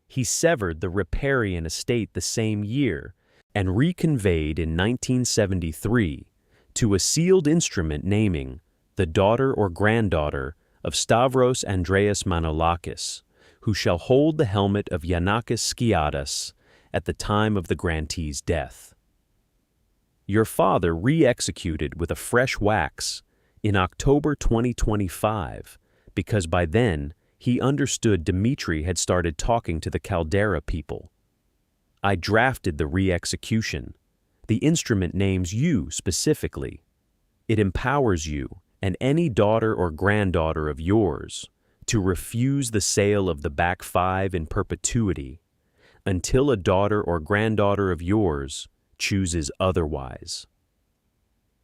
He severed the riparian estate the same year and reconveyed in 1973 to a sealed instrument naming the daughter or granddaughter of Stavros Andreas Manolakis, who shall hold the helmet of Yanakis Skiadas at the time of the grantee's death. Your father re-executed with a fresh wax in October 2025 because by then he understood Dmitri had started talking to the Caldera people. I drafted the re-execution. The instrument names you specifically. It empowers you and any daughter or granddaughter of yours to refuse the sale of the back 5 in perpetuity until a daughter or granddaughter of yours chooses otherwise.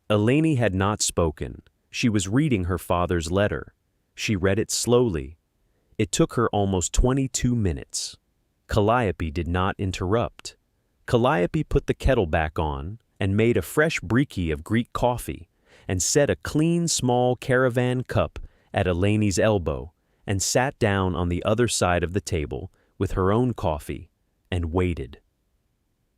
Eleni had not spoken. She was reading her father's letter. She read it slowly. It took her almost 22 minutes. Calliope did not interrupt. Calliope put the kettle back on and made a fresh briki of Greek coffee and set a clean small caravan cup at Eleni's elbow and sat down on the other side of the table with her own coffee and waited.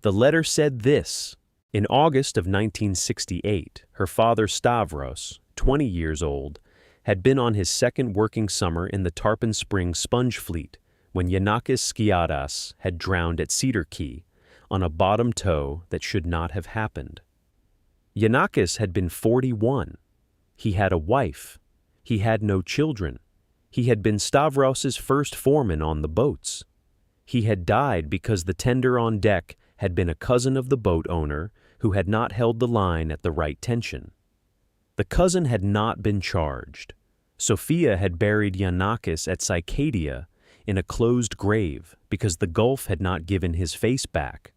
The letter said this: in August of 1968, her father Stavros, 20 years old, had been on his second working summer in the Tarpon Springs sponge fleet when Yanakis Skiadas had drowned at Cedar Key on a bottom tow that should not have happened. Yanakis had been 41. He had a wife. He had no children. He had been Stavros's first foreman on the boats. He had died because the tender on deck had been a cousin of the boat owner who had not held the line at the right tension. The cousin had not been charged. Sophia had buried Yanakis at Cycadia in a closed grave because the Gulf had not given his face back.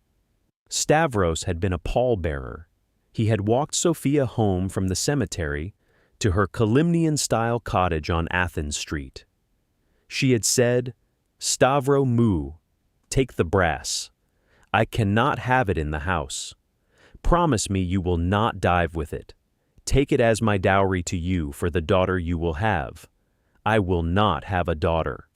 Stavros had been a pallbearer. He had walked Sophia home from the cemetery to her Kalymnian-style cottage on Athens Street. She had said, "Stavro mu, take the brass. I cannot have it in the house. Promise me you will not dive with it. Take it as my dowry to you for the daughter you will have. I will not have a daughter."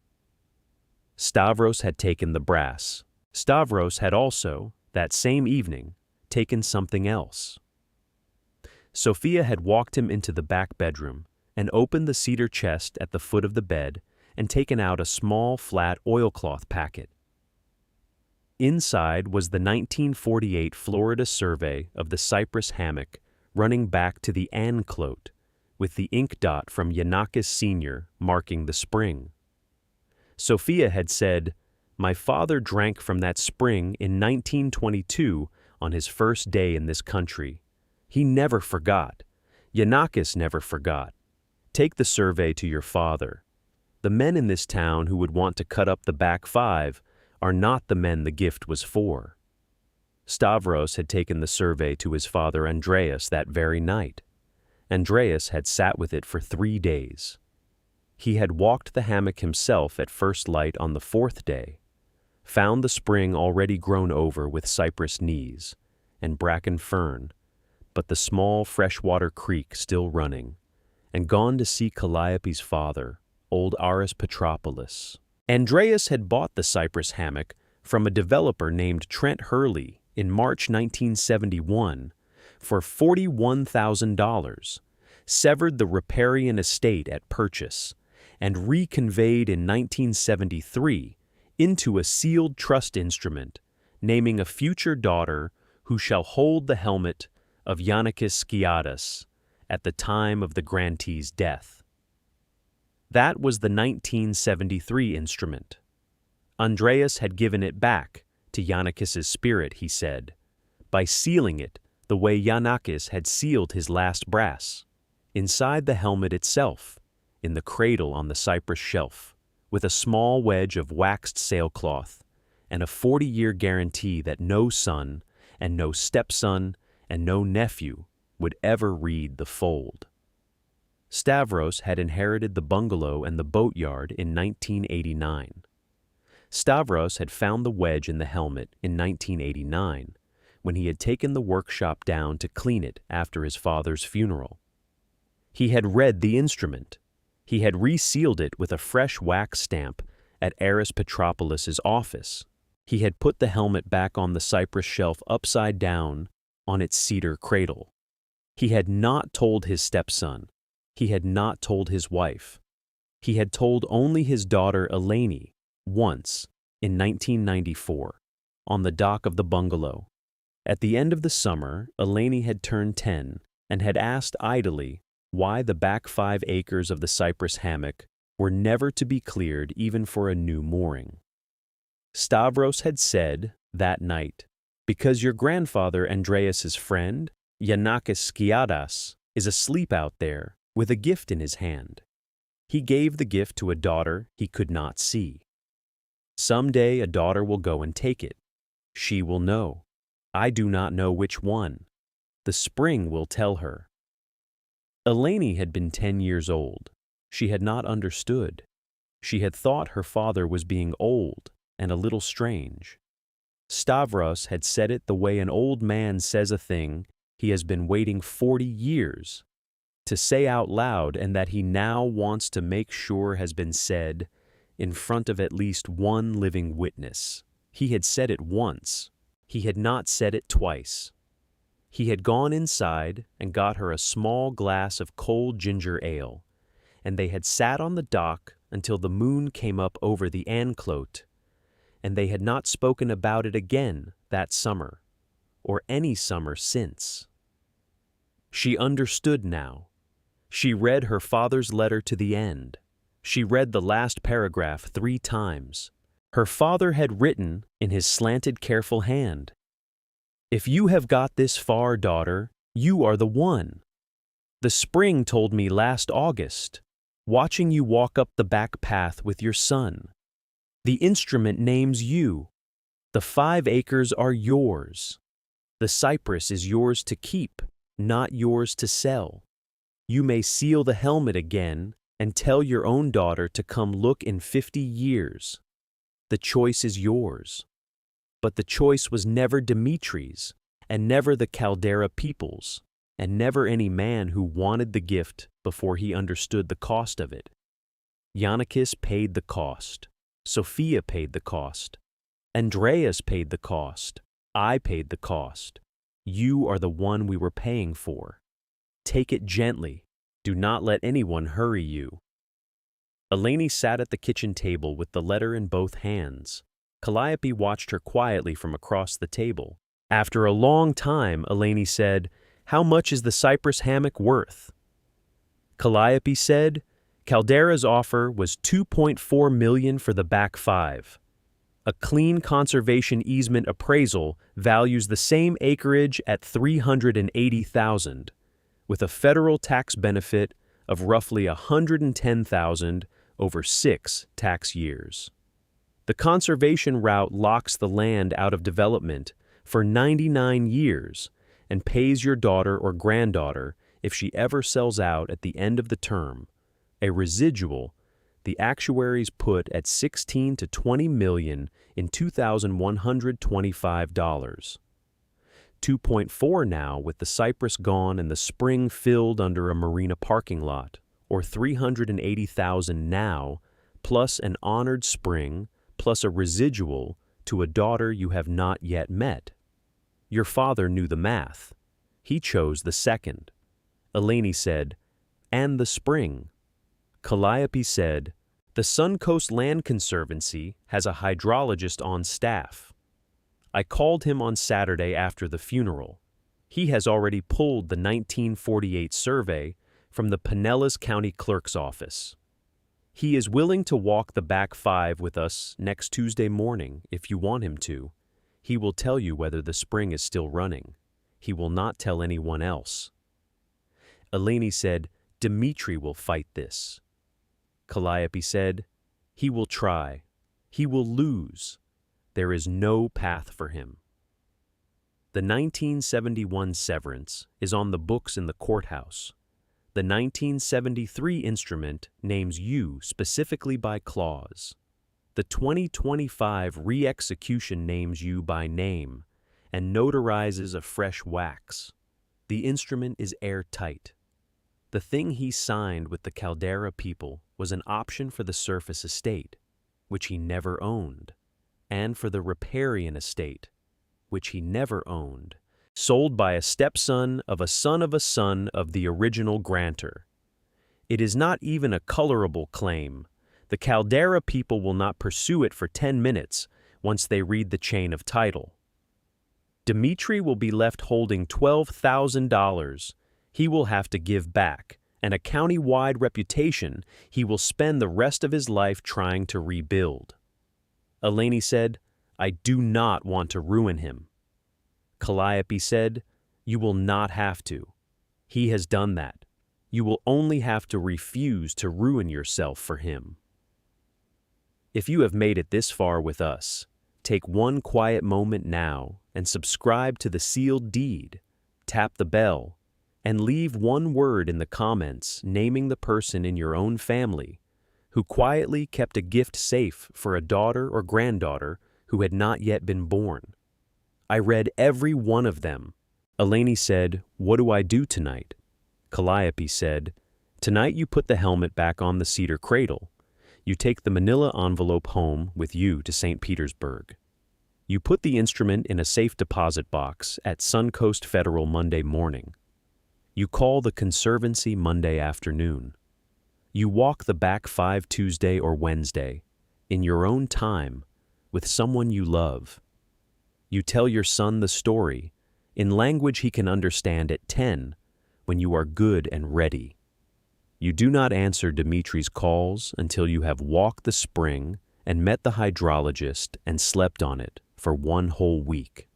Stavros had taken the brass. Stavros had also, that same evening, taken something else. Sophia had walked him into the back bedroom and opened the cedar chest at the foot of the bed and taken out a small, flat oilcloth packet. Inside was the 1948 Florida survey of the cypress hammock running back to the anclote, with the ink dot from Yanakis Sr. marking the spring. Sophia had said, "My father drank from that spring in 1922 on his first day in this country. He never forgot. Yanakis never forgot. Take the survey to your father. The men in this town who would want to cut up the back five are not the men the gift was for." Stavros had taken the survey to his father Andreas that very night. Andreas had sat with it for 3 days. He had walked the hammock himself at first light on the 4th day, found the spring already grown over with cypress knees and bracken fern, but the small freshwater creek still running, and gone to see Calliope's father, old Aris Petropoulos. Andreas had bought the cypress hammock from a developer named Trent Hurley in March 1971 for $41,000, severed the riparian estate at purchase, and reconveyed in 1973 into a sealed trust instrument, naming a future daughter who shall hold the helmet of Yanakis Skiadas at the time of the grantee's death. That was the 1973 instrument. Andreas had given it back to Yanakis's spirit, he said, by sealing it the way Yanakis had sealed his last brass, inside the helmet itself, in the cradle on the cypress shelf, with a small wedge of waxed sailcloth and a 40-year guarantee that no son and no stepson and no nephew would ever read the fold. Stavros had inherited the bungalow and the boatyard in 1989. Stavros had found the wedge in the helmet in 1989, when he had taken the workshop down to clean it after his father's funeral. He had read the instrument. He had resealed it with a fresh wax stamp at Aris Petropoulos' office. He had put the helmet back on the cypress shelf upside down on its cedar cradle. He had not told his stepson. He had not told his wife. He had told only his daughter Eleni once in 1994 on the dock of the bungalow. At the end of the summer, Eleni had turned 10 and had asked idly why the back 5 acres of the cypress hammock were never to be cleared even for a new mooring. Stavros had said that night, "Because your grandfather Andreas's friend, Yanakis Skiadas, is asleep out there with a gift in his hand. He gave the gift to a daughter he could not see. Someday a daughter will go and take it. She will know. I do not know which one. The spring will tell her." Eleni had been 10 years old. She had not understood. She had thought her father was being old and a little strange. Stavros had said it the way an old man says a thing he has been waiting 40 years to say out loud, and that he now wants to make sure has been said in front of at least one living witness. He had said it once. He had not said it twice. He had gone inside and got her a small glass of cold ginger ale, and they had sat on the dock until the moon came up over the Anclote, and they had not spoken about it again that summer, or any summer since. She understood now. She read her father's letter to the end. She read the last paragraph 3 times. Her father had written in his slanted, careful hand, "If you have got this far, daughter, you are the one. The spring told me last August, watching you walk up the back path with your son. The instrument names you. The 5 acres are yours. The cypress is yours to keep, not yours to sell. You may seal the helmet again and tell your own daughter to come look in 50 years. The choice is yours." But the choice was never Dimitri's, and never the Caldera people's, and never any man who wanted the gift before he understood the cost of it. Yanakis paid the cost. Sophia paid the cost. Andreas paid the cost. I paid the cost. You are the one we were paying for. Take it gently. Do not let anyone hurry you. Eleni sat at the kitchen table with the letter in both hands. Calliope watched her quietly from across the table. After a long time, Eleni said, "How much is the cypress hammock worth?" Calliope said, Caldera's offer was $2.4 million for the back five. A clean conservation easement appraisal values the same acreage at $380,000, with a federal tax benefit of roughly $110,000 over 6 tax years. The conservation route locks the land out of development for 99 years and pays your daughter or granddaughter, if she ever sells out at the end of the term, a residual the actuaries put at $16 to $20 million in $2,125. 2.4 now with the cypress gone and the spring filled under a marina parking lot, or $380,000 now, plus an honored spring, plus a residual to a daughter you have not yet met. Your father knew the math. He chose the second. Eleni said, and the spring. Calliope said, the Suncoast Land Conservancy has a hydrologist on staff. I called him on Saturday after the funeral. He has already pulled the 1948 survey from the Pinellas County Clerk's office. He is willing to walk the back five with us next Tuesday morning if you want him to. He will tell you whether the spring is still running. He will not tell anyone else. Eleni said, Dimitri will fight this. Calliope said, he will try. He will lose. There is no path for him. The 1971 severance is on the books in the courthouse. The 1973 instrument names you specifically by clause. The 2025 re-execution names you by name and notarizes a fresh wax. The instrument is airtight. The thing he signed with the Caldera people was an option for the surface estate, which he never owned, and for the riparian estate, which he never owned, sold by a stepson of a son of a son of the original grantor. It is not even a colorable claim. The Caldera people will not pursue it for 10 minutes once they read the chain of title. Dimitri will be left holding $12,000 he will have to give back, and a county-wide reputation he will spend the rest of his life trying to rebuild. Eleni said, I do not want to ruin him. Calliope said, you will not have to. He has done that. You will only have to refuse to ruin yourself for him. If you have made it this far with us, take one quiet moment now and subscribe to the sealed deed, tap the bell, and leave one word in the comments naming the person in your own family who quietly kept a gift safe for a daughter or granddaughter who had not yet been born. I read every one of them. Eleni said, what do I do tonight? Calliope said, tonight you put the helmet back on the cedar cradle. You take the manila envelope home with you to St. Petersburg. You put the instrument in a safe deposit box at Suncoast Federal Monday morning. You call the Conservancy Monday afternoon. You walk the back five Tuesday or Wednesday, in your own time, with someone you love. You tell your son the story, in language he can understand at 10, when you are good and ready. You do not answer Dimitri's calls until you have walked the spring and met the hydrologist and slept on it for 1 whole week.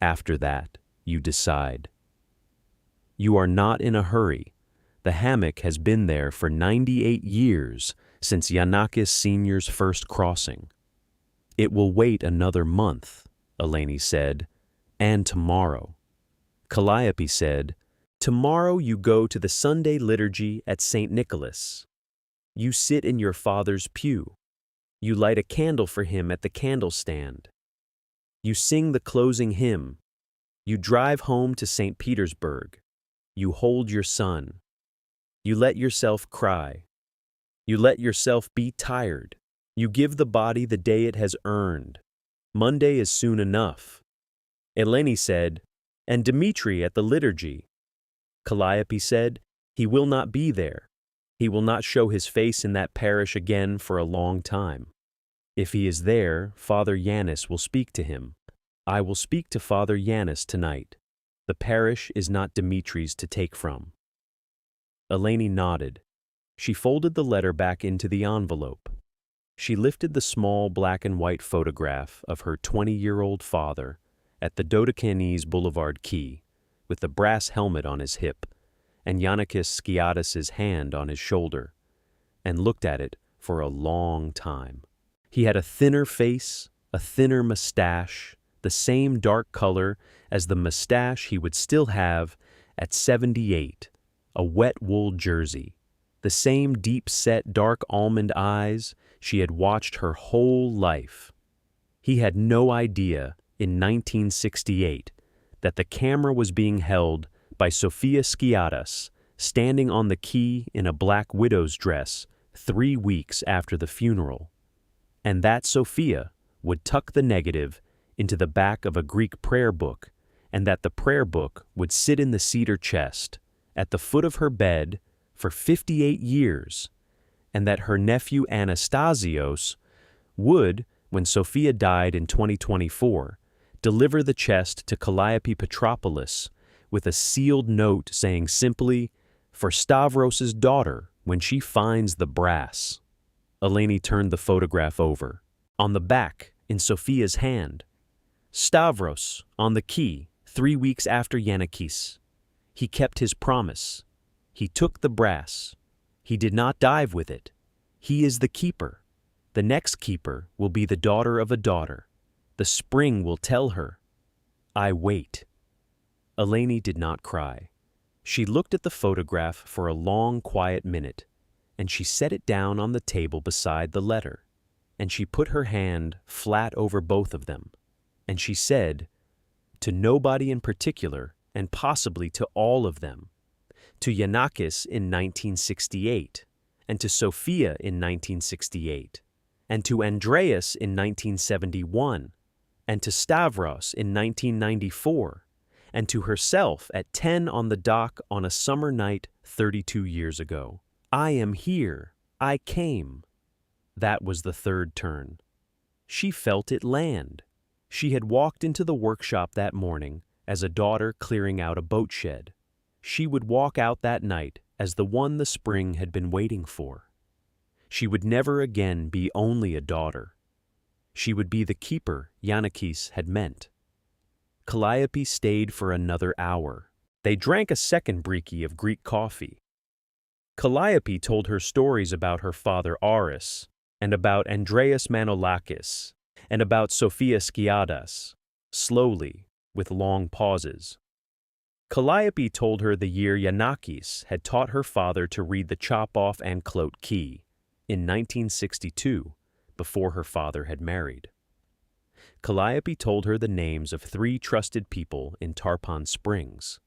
After that, you decide. You are not in a hurry. The hammock has been there for 98 years since Yanakis Sr.'s first crossing. It will wait another month, Eleni said, and tomorrow. Calliope said, tomorrow you go to the Sunday liturgy at St. Nicholas. You sit in your father's pew. You light a candle for him at the candle stand. You sing the closing hymn. You drive home to St. Petersburg. You hold your son. You let yourself cry. You let yourself be tired. You give the body the day it has earned. Monday is soon enough. Eleni said, and Dimitri at the liturgy. Calliope said, he will not be there. He will not show his face in that parish again for a long time. If he is there, Father Yanis will speak to him. I will speak to Father Yanis tonight. The parish is not Dimitri's to take from. Eleni nodded. She folded the letter back into the envelope. She lifted the small black and white photograph of her 20-year-old father at the Dodecanese Boulevard quay, with the brass helmet on his hip and Yannikis Skiadis' hand on his shoulder, and looked at it for a long time. He had a thinner face, a thinner mustache, the same dark color as the mustache he would still have at 78, a wet wool jersey, the same deep-set dark almond eyes she had watched her whole life. He had no idea in 1968 that the camera was being held by Sofia Skiadas, standing on the quay in a black widow's dress 3 weeks after the funeral, and that Sofia would tuck the negative into the back of a Greek prayer book, and that the prayer book would sit in the cedar chest at the foot of her bed for 58 years, and that her nephew Anastasios would, when Sophia died in 2024, deliver the chest to Calliope Petropoulos with a sealed note saying simply, "For Stavros's daughter when she finds the brass." Eleni turned the photograph over. On the back, in Sophia's hand, Stavros on the quay 3 weeks after Yannikis. He kept his promise. He took the brass. He did not dive with it. He is the keeper. The next keeper will be the daughter of a daughter. The spring will tell her. I wait. Eleni did not cry. She looked at the photograph for a long, quiet minute, and she set it down on the table beside the letter, and she put her hand flat over both of them, and she said, to nobody in particular, and possibly to all of them, to Yanakis in 1968, and to Sophia in 1968, and to Andreas in 1971, and to Stavros in 1994, and to herself at 10 on the dock on a summer night 32 years ago. I am here. I came. That was the third turn. She felt it land. She had walked into the workshop that morning as a daughter clearing out a boat shed. She would walk out that night as the one the spring had been waiting for. She would never again be only a daughter. She would be the keeper Yannikis had meant. Calliope stayed for another hour. They drank a second briki of Greek coffee. Calliope told her stories about her father Aris, and about Andreas Manolakis, and about Sophia Skiadas, slowly, with long pauses. Calliope told her the year Yanakis had taught her father to read the Chop-Off Anclote Key, in 1962, before her father had married. Calliope told her the names of 3 trusted people in Tarpon Springs: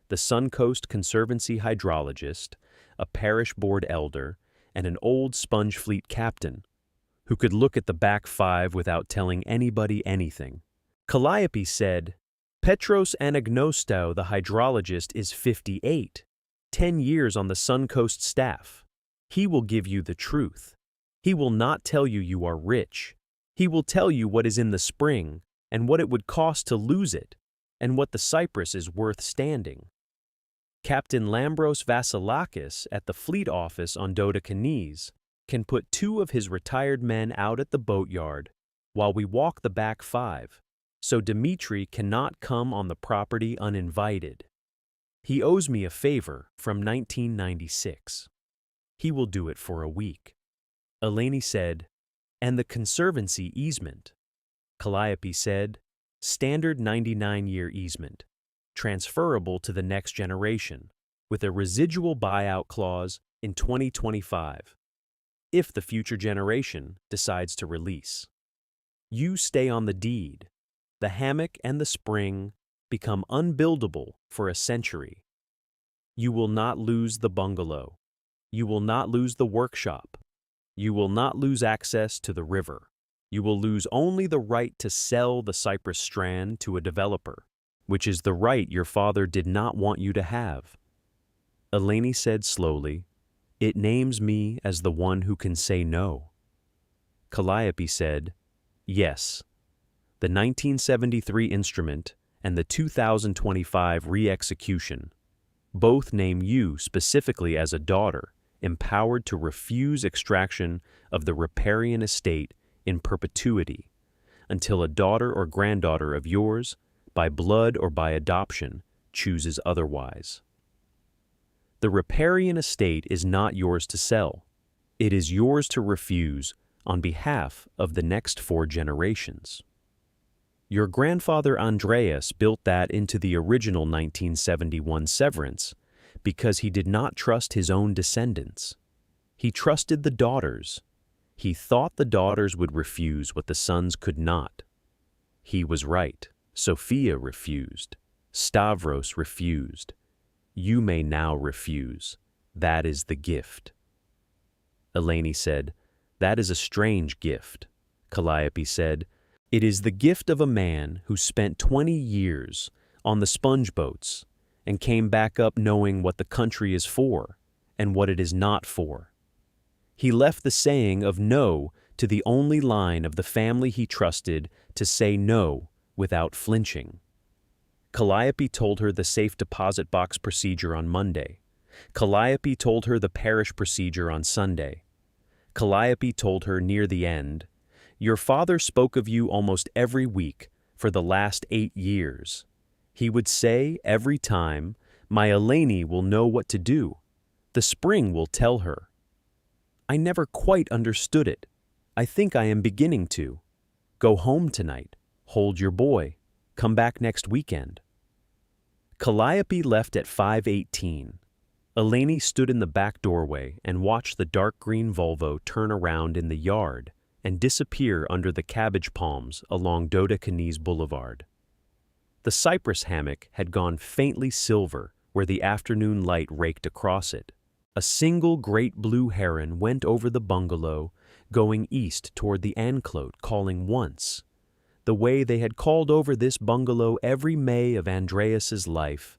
the Suncoast Conservancy hydrologist, a parish board elder, and an old sponge fleet captain, who could look at the back 5 without telling anybody anything. Calliope said, Petros Anagnostou, the hydrologist, is 58, 10 years on the Suncoast staff. He will give you the truth. He will not tell you you are rich. He will tell you what is in the spring, and what it would cost to lose it, and what the Cyprus is worth standing. Captain Lambros Vasilakis at the fleet office on Dodecanese can put 2 of his retired men out at the boatyard while we walk the back 5, so Dmitri cannot come on the property uninvited. He owes me a favor from 1996. He will do it for a week. Eleni said, and the Conservancy easement. Calliope said, standard 99-year easement, transferable to the next generation, with a residual buyout clause in 2025, if the future generation decides to release. You stay on the deed. The hammock and the spring become unbuildable for a century. You will not lose the bungalow. You will not lose the workshop. You will not lose access to the river. You will lose only the right to sell the Cyprus strand to a developer, which is the right your father did not want you to have. Eleni said slowly, it names me as the one who can say no. Calliope said, yes. The 1973 instrument and the 2025 re-execution. Both name you specifically as a daughter, empowered to refuse extraction of the riparian estate in perpetuity, until a daughter or granddaughter of yours, by blood or by adoption, chooses otherwise. The riparian estate is not yours to sell. It is yours to refuse on behalf of the next 4 generations. Your grandfather Andreas built that into the original 1971 severance because he did not trust his own descendants. He trusted the daughters. He thought the daughters would refuse what the sons could not. He was right. Sophia refused. Stavros refused. You may now refuse. That is the gift. Eleni said, That is a strange gift. Calliope said, It is the gift of a man who spent 20 years on the sponge boats and came back up knowing what the country is for and what it is not for. He left the saying of no to the only line of the family he trusted to say no without flinching. Calliope told her the safe deposit box procedure on Monday. Calliope told her the parish procedure on Sunday. Calliope told her near the end, Your father spoke of you almost every week for the last 8 years. He would say every time, My Eleni will know what to do. The spring will tell her. I never quite understood it. I think I am beginning to. Go home tonight. Hold your boy. Come back next weekend. Calliope left at 5:18. Eleni stood in the back doorway and watched the dark green Volvo turn around in the yard and disappear under the cabbage palms along Dodecanese Boulevard. The cypress hammock had gone faintly silver where the afternoon light raked across it. A single great blue heron went over the bungalow, going east toward the Anclote, calling once, the way they had called over this bungalow every May of Andreas's life,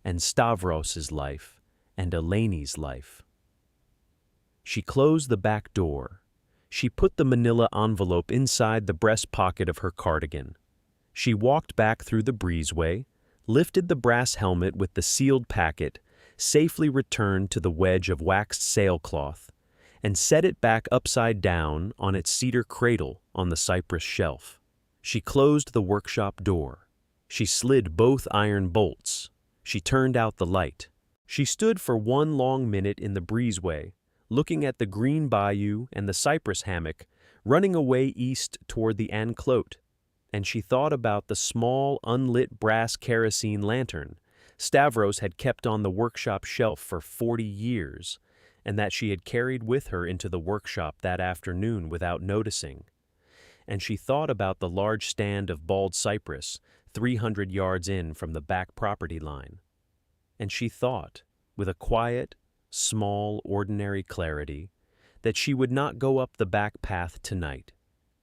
and Stavros's life, and Eleni's life. She closed the back door. She put the manila envelope inside the breast pocket of her cardigan. She walked back through the breezeway, lifted the brass helmet with the sealed packet, safely returned to the wedge of waxed sailcloth, and set it back upside down on its cedar cradle on the cypress shelf. She closed the workshop door. She slid both iron bolts. She turned out the light. She stood for 1 long minute in the breezeway, looking at the green bayou and the cypress hammock running away east toward the Anclote, and she thought about the small, unlit brass kerosene lantern Stavros had kept on the workshop shelf for 40 years, and that she had carried with her into the workshop that afternoon without noticing. And she thought about the large stand of bald cypress 300 yards in from the back property line. And she thought, with a quiet, small, ordinary clarity, that she would not go up the back path tonight,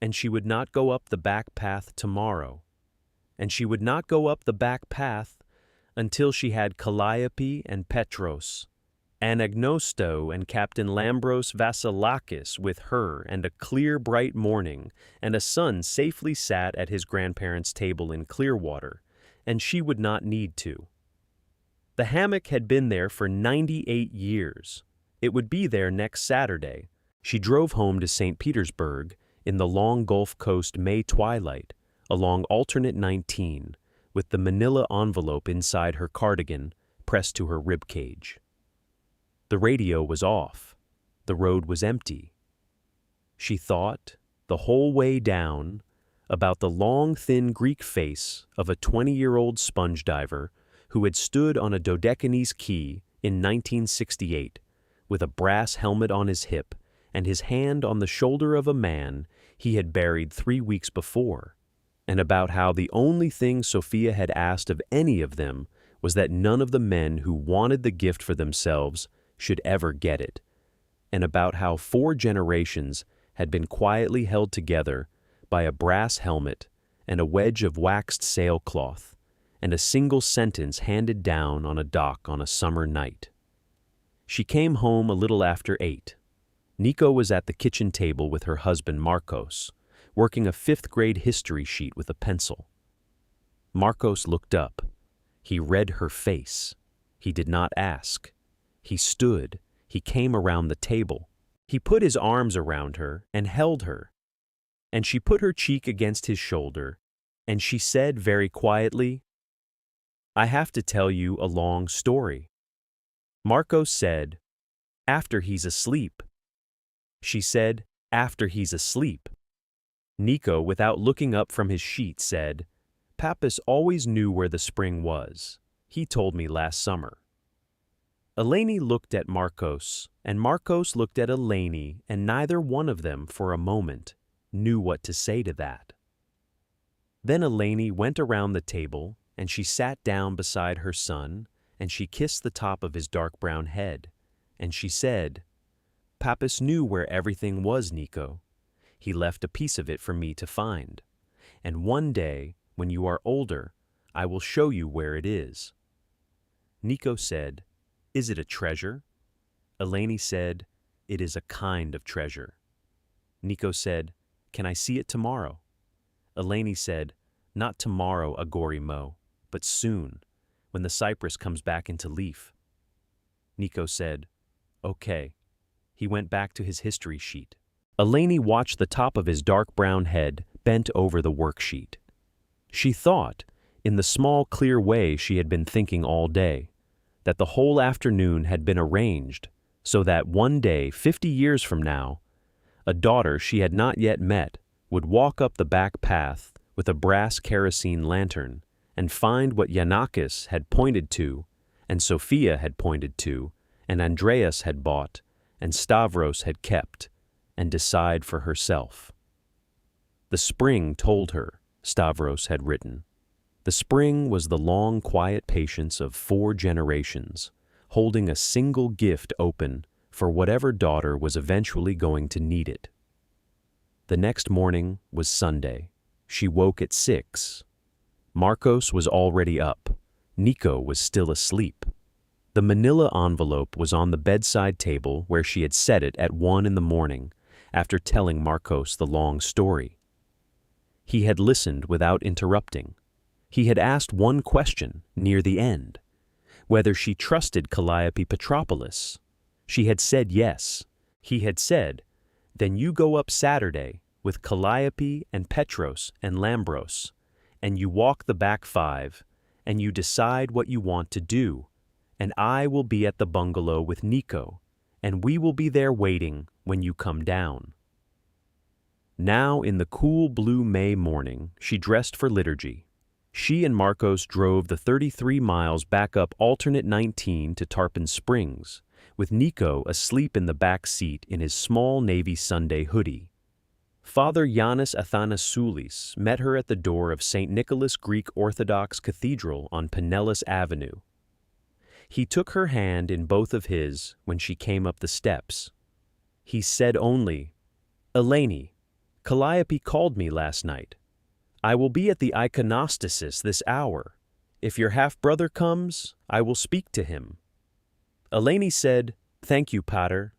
and she would not go up the back path tomorrow, and she would not go up the back path until she had Calliope and Petros, Anagnosto and Captain Lambros Vasilakis with her, and a clear, bright morning, and a son safely sat at his grandparents' table in Clearwater, and she would not need to. The hammock had been there for 98 years. It would be there next Saturday. She drove home to St. Petersburg in the long Gulf Coast May twilight, along alternate 19, with the manila envelope inside her cardigan pressed to her ribcage. The radio was off. The road was empty. She thought, the whole way down, about the long, thin Greek face of a 20-year-old sponge diver who had stood on a Dodecanese quay in 1968 with a brass helmet on his hip and his hand on the shoulder of a man he had buried 3 weeks before, and about how the only thing Sophia had asked of any of them was that none of the men who wanted the gift for themselves should ever get it, and about how 4 generations had been quietly held together by a brass helmet and a wedge of waxed sailcloth, and a single sentence handed down on a dock on a summer night. She came home a little after 8. Nico was at the kitchen table with her husband Marcos, working a 5th-grade history sheet with a pencil. Marcos looked up. He read her face. He did not ask. He stood. He came around the table. He put his arms around her and held her. And she put her cheek against his shoulder, and she said very quietly, "I have to tell you a long story." Marcos said, "After he's asleep." She said, "After he's asleep." Nico, without looking up from his sheet, said, "Pappas always knew where the spring was. He told me last summer." Eleni looked at Marcos, and Marcos looked at Eleni, and neither one of them, for a moment, knew what to say to that. Then Eleni went around the table, and she sat down beside her son, and she kissed the top of his dark brown head, and she said, "Pappas knew where everything was, Nico. He left a piece of it for me to find. And one day, when you are older, I will show you where it is." Nico said, "Is it a treasure?" Eleni said, "It is a kind of treasure." Nico said, "Can I see it tomorrow?" Eleni said, "Not tomorrow, Agorimo, but soon, when the cypress comes back into leaf." Nico said, "Okay." He went back to his history sheet. Eleni watched the top of his dark brown head bent over the worksheet. She thought, in the small, clear way she had been thinking all day, that the whole afternoon had been arranged so that one day, 50 years from now, a daughter she had not yet met would walk up the back path with a brass kerosene lantern and find what Yanakis had pointed to, and Sophia had pointed to, and Andreas had bought, and Stavros had kept, and decide for herself. The spring told her, Stavros had written. The spring was the long, quiet patience of 4 generations, holding a single gift open for whatever daughter was eventually going to need it. The next morning was Sunday. She woke at 6. Marcos was already up. Nico was still asleep. The manila envelope was on the bedside table where she had set it at 1 in the morning, after telling Marcos the long story. He had listened without interrupting. He had asked one question near the end, whether she trusted Calliope Petropoulos. She had said yes. He had said, "Then you go up Saturday with Calliope and Petros and Lambros, and you walk the back 5, and you decide what you want to do, and I will be at the bungalow with Nico, and we will be there waiting when you come down." Now, in the cool blue May morning, she dressed for liturgy. She and Marcos drove the 33 miles back up alternate 19 to Tarpon Springs, with Nico asleep in the back seat in his small navy Sunday hoodie. Father Yanis Athanasoulis met her at the door of St. Nicholas Greek Orthodox Cathedral on Pinellas Avenue. He took her hand in both of his when she came up the steps. He said only, "Eleni, Calliope called me last night. I will be at the iconostasis this hour. If your half-brother comes, I will speak to him." Eleni said, "Thank you, Pater."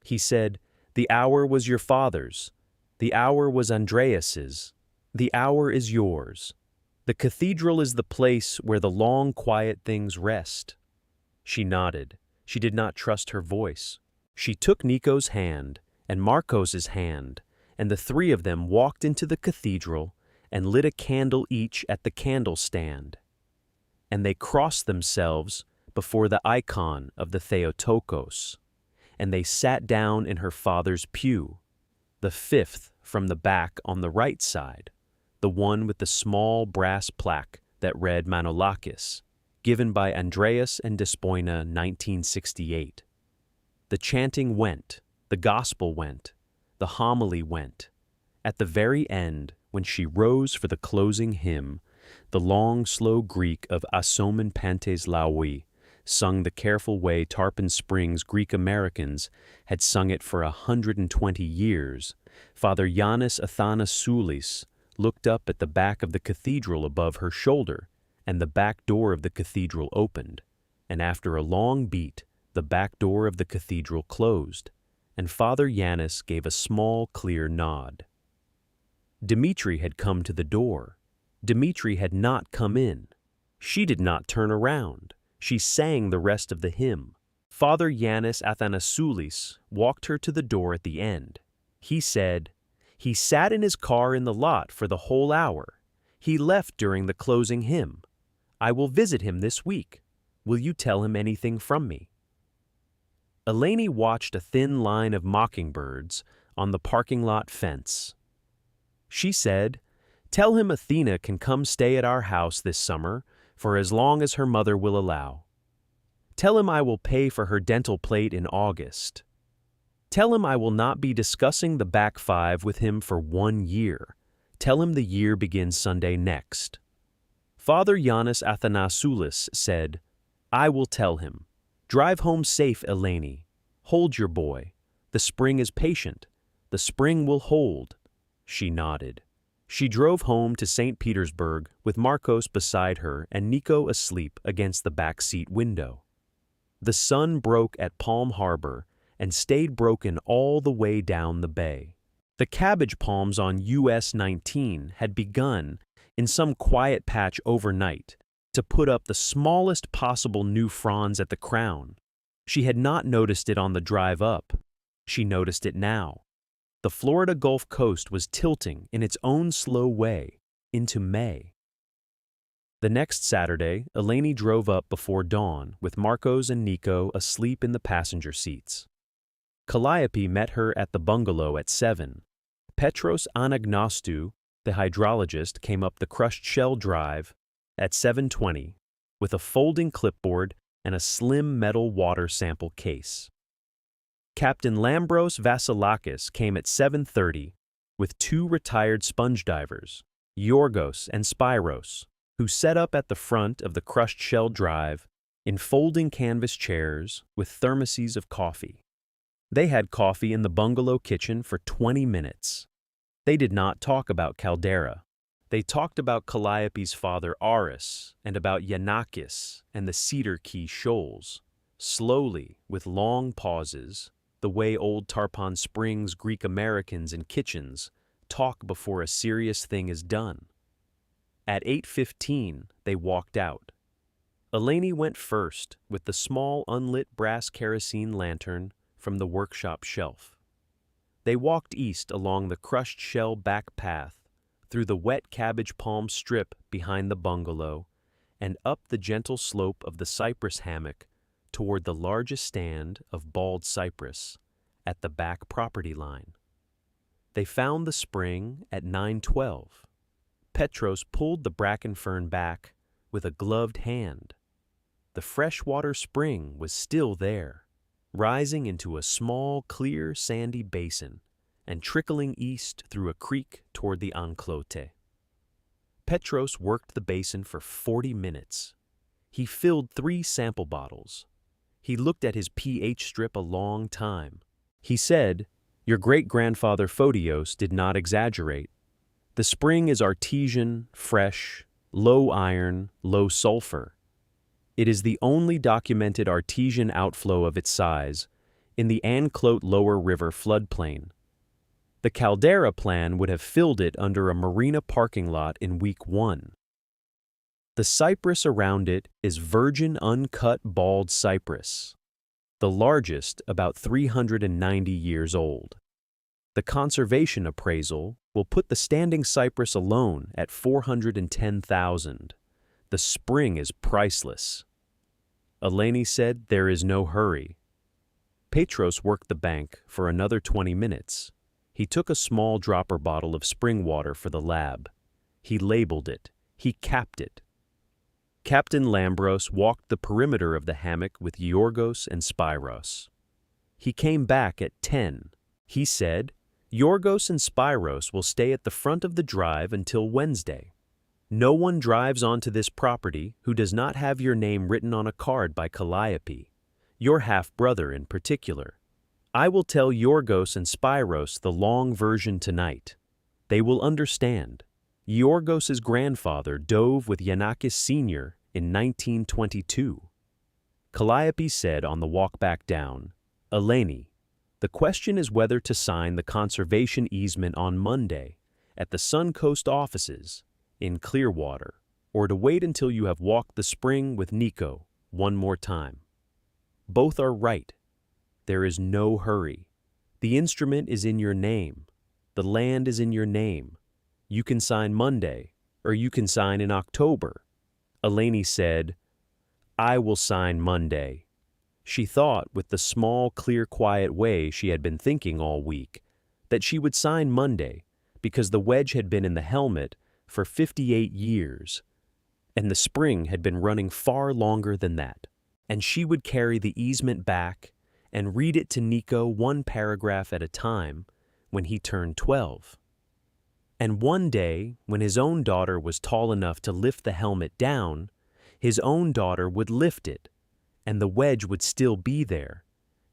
He said, "The hour was your father's. The hour was Andreas's. The hour is yours. The cathedral is the place where the long, quiet things rest." She nodded. She did not trust her voice. She took Nico's hand and Marcos's hand, and the 3 of them walked into the cathedral and lit a candle each at the candle stand. And they crossed themselves before the icon of the Theotokos, and they sat down in her father's pew, the 5th from the back on the right side, the one with the small brass plaque that read Manolakis, given by Andreas and Despoina, 1968. The chanting went, the gospel went, the homily went. At the very end, when she rose for the closing hymn, the long, slow Greek of Asomen Pantes Laui, sung the careful way Tarpon Springs Greek Americans had sung it for 120 years, Father Yanis Athanasoulis looked up at the back of the cathedral above her shoulder, and the back door of the cathedral opened, and after a long beat, the back door of the cathedral closed, and Father Yanis gave a small, clear nod. Dmitri had come to the door. Dmitri had not come in. She did not turn around. She sang the rest of the hymn. Father Yanis Athanasoulis walked her to the door at the end. He said, "He sat in his car in the lot for the whole hour. He left during the closing hymn. I will visit him this week. Will you tell him anything from me?" Eleni watched a thin line of mockingbirds on the parking lot fence. She said, "Tell him Athena can come stay at our house this summer for as long as her mother will allow. Tell him I will pay for her dental plate in August. Tell him I will not be discussing the back five with him for 1 year. Tell him the year begins Sunday next." Father Yanis Athanasoulis said, "I will tell him. Drive home safe, Eleni. Hold your boy. The spring is patient. The spring will hold." She nodded. She drove home to St. Petersburg with Marcos beside her and Nico asleep against the back seat window. The sun broke at Palm Harbor and stayed broken all the way down the bay. The cabbage palms on US 19 had begun in some quiet patch overnight to put up the smallest possible new fronds at the crown. She had not noticed it on the drive up. She noticed it now. The Florida Gulf Coast was tilting in its own slow way into May. The next Saturday, Eleni drove up before dawn with Marcos and Nico asleep in the passenger seats. Calliope met her at the bungalow at 7. Petros Anagnostou, the hydrologist, came up the crushed shell drive at 7:20 with a folding clipboard and a slim metal water sample case. Captain Lambros Vasilakis came at 7:30 with 2 retired sponge divers, Yorgos and Spyros, who set up at the front of the crushed shell drive in folding canvas chairs with thermoses of coffee. They had coffee in the bungalow kitchen for 20 minutes. They did not talk about Caldera. They talked about Calliope's father Aris and about Yanakis and the Cedar Key shoals, slowly, with long pauses, the way old Tarpon Springs Greek Americans in kitchens talk before a serious thing is done. At 8:15, they walked out. Eleni went first with the small unlit brass kerosene lantern from the workshop shelf. They walked east along the crushed shell back path, through the wet cabbage palm strip behind the bungalow, and up the gentle slope of the cypress hammock toward the largest stand of bald cypress at the back property line. They found the spring at 9:12. Petros pulled the bracken fern back with a gloved hand. The freshwater spring was still there, rising into a small, clear, sandy basin and trickling east through a creek toward the enclote. Petros worked the basin for 40 minutes. He filled 3 sample bottles. He looked at his pH strip a long time. He said, "Your great-grandfather Photios did not exaggerate. The spring is artesian, fresh, low iron, low sulfur. It is the only documented artesian outflow of its size in the Anclote Lower River floodplain. The Caldera plan would have filled it under a marina parking lot in week 1. The cypress around it is virgin uncut bald cypress, the largest about 390 years old. The conservation appraisal will put the standing cypress alone at $410,000. The spring is priceless." Eleni said there is no hurry. Petros worked the bank for another 20 minutes. He took a small dropper bottle of spring water for the lab. He labeled it. He capped it. Captain Lambros walked the perimeter of the hammock with Yorgos and Spyros. He came back at 10. He said, "Yorgos and Spyros will stay at the front of the drive until Wednesday. No one drives onto this property who does not have your name written on a card by Calliope, your half-brother in particular. I will tell Yorgos and Spyros the long version tonight. They will understand. Yorgos's grandfather dove with Yanakis Sr. in 1922. Calliope said on the walk back down, "Eleni, the question is whether to sign the conservation easement on Monday at the Suncoast offices in Clearwater, or to wait until you have walked the spring with Nico, one more time. Both are right. There is no hurry. The instrument is in your name. The land is in your name. You can sign Monday, or you can sign in October. Eleni said, I will sign Monday. She thought, with the small, clear, quiet way she had been thinking all week, that she would sign Monday because the wedge had been in the helmet for 58 years, and the spring had been running far longer than that, and she would carry the easement back and read it to Nico one paragraph at a time when he turned 12. And one day, when his own daughter was tall enough to lift the helmet down, his own daughter would lift it, and the wedge would still be there,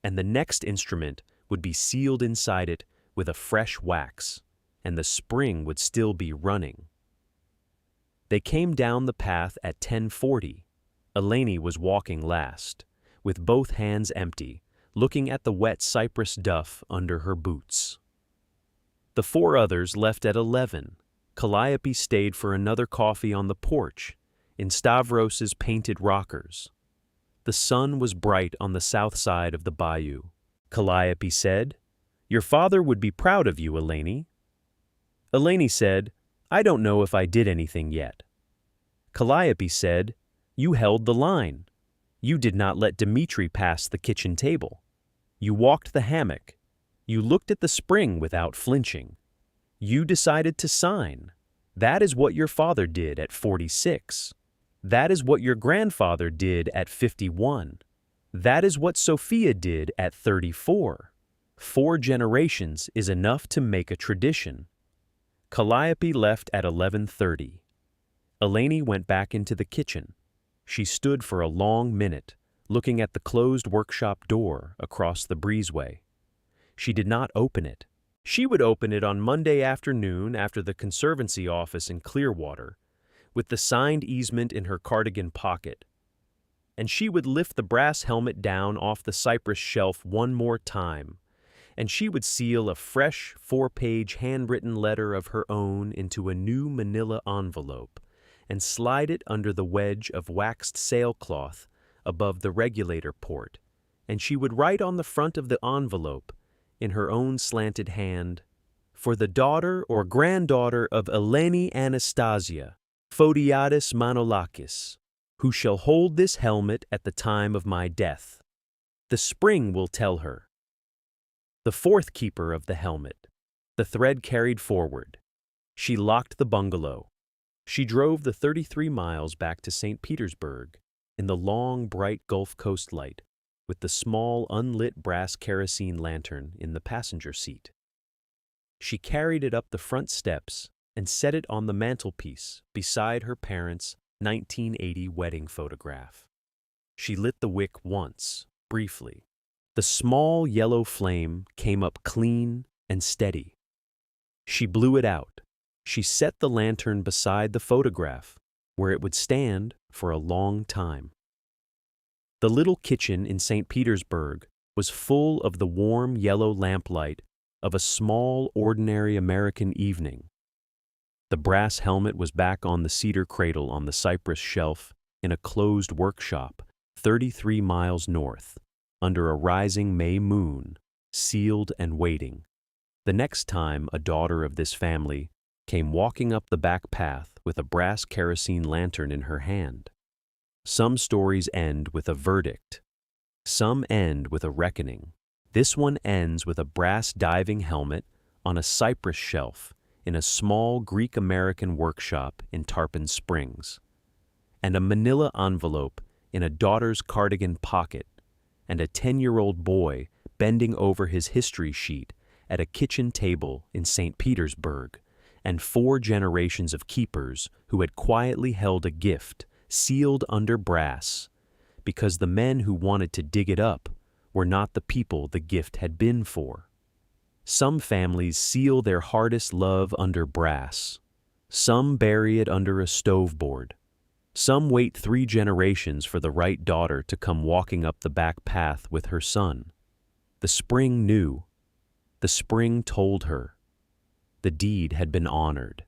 and the next instrument would be sealed inside it with a fresh wax, and the spring would still be running. They came down the path at 10:40. Eleni was walking last, with both hands empty, looking at the wet cypress duff under her boots. The four others left at 11. Calliope stayed for another coffee on the porch, in Stavros's painted rockers. The sun was bright on the south side of the bayou. Calliope said, Your father would be proud of you, Eleni. Eleni said, I don't know if I did anything yet. Calliope said, You held the line. You did not let Dmitri pass the kitchen table. You walked the hammock. You looked at the spring without flinching. You decided to sign. That is what your father did at 46. That is what your grandfather did at 51. That is what Sophia did at 34. 4 generations is enough to make a tradition. Calliope left at 11:30. Eleni went back into the kitchen. She stood for a long minute, looking at the closed workshop door across the breezeway. She did not open it. She would open it on Monday afternoon after the conservancy office in Clearwater, with the signed easement in her cardigan pocket. And she would lift the brass helmet down off the cypress shelf one more time, and she would seal a fresh 4-page handwritten letter of her own into a new manila envelope and slide it under the wedge of waxed sailcloth above the regulator port, and she would write on the front of the envelope, in her own slanted hand, For the daughter or granddaughter of Eleni Anastasia, Phodiadis Manolakis, who shall hold this helmet at the time of my death. The spring will tell her. The fourth keeper of the helmet. The thread carried forward. She locked the bungalow. She drove the 33 miles back to St. Petersburg in the long, bright Gulf Coast light, with the small, unlit brass kerosene lantern in the passenger seat. She carried it up the front steps and set it on the mantelpiece beside her parents' 1980 wedding photograph. She lit the wick once, briefly. The small yellow flame came up clean and steady. She blew it out. She set the lantern beside the photograph, where it would stand for a long time. The little kitchen in St. Petersburg was full of the warm yellow lamplight of a small, ordinary American evening. The brass helmet was back on the cedar cradle on the cypress shelf in a closed workshop 33 miles north, under a rising May moon, sealed and waiting. The next time a daughter of this family came walking up the back path with a brass kerosene lantern in her hand. Some stories end with a verdict. Some end with a reckoning. This one ends with a brass diving helmet on a cypress shelf in a small Greek-American workshop in Tarpon Springs, and a manila envelope in a daughter's cardigan pocket, and a 10-year-old boy bending over his history sheet at a kitchen table in St. Petersburg, and 4 generations of keepers who had quietly held a gift sealed under brass, because the men who wanted to dig it up were not the people the gift had been for. Some families seal their hardest love under brass. Some bury it under a stoveboard. Some wait 3 generations for the right daughter to come walking up the back path with her son. The spring knew. The spring told her. The deed had been honored.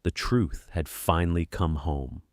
The truth had finally come home.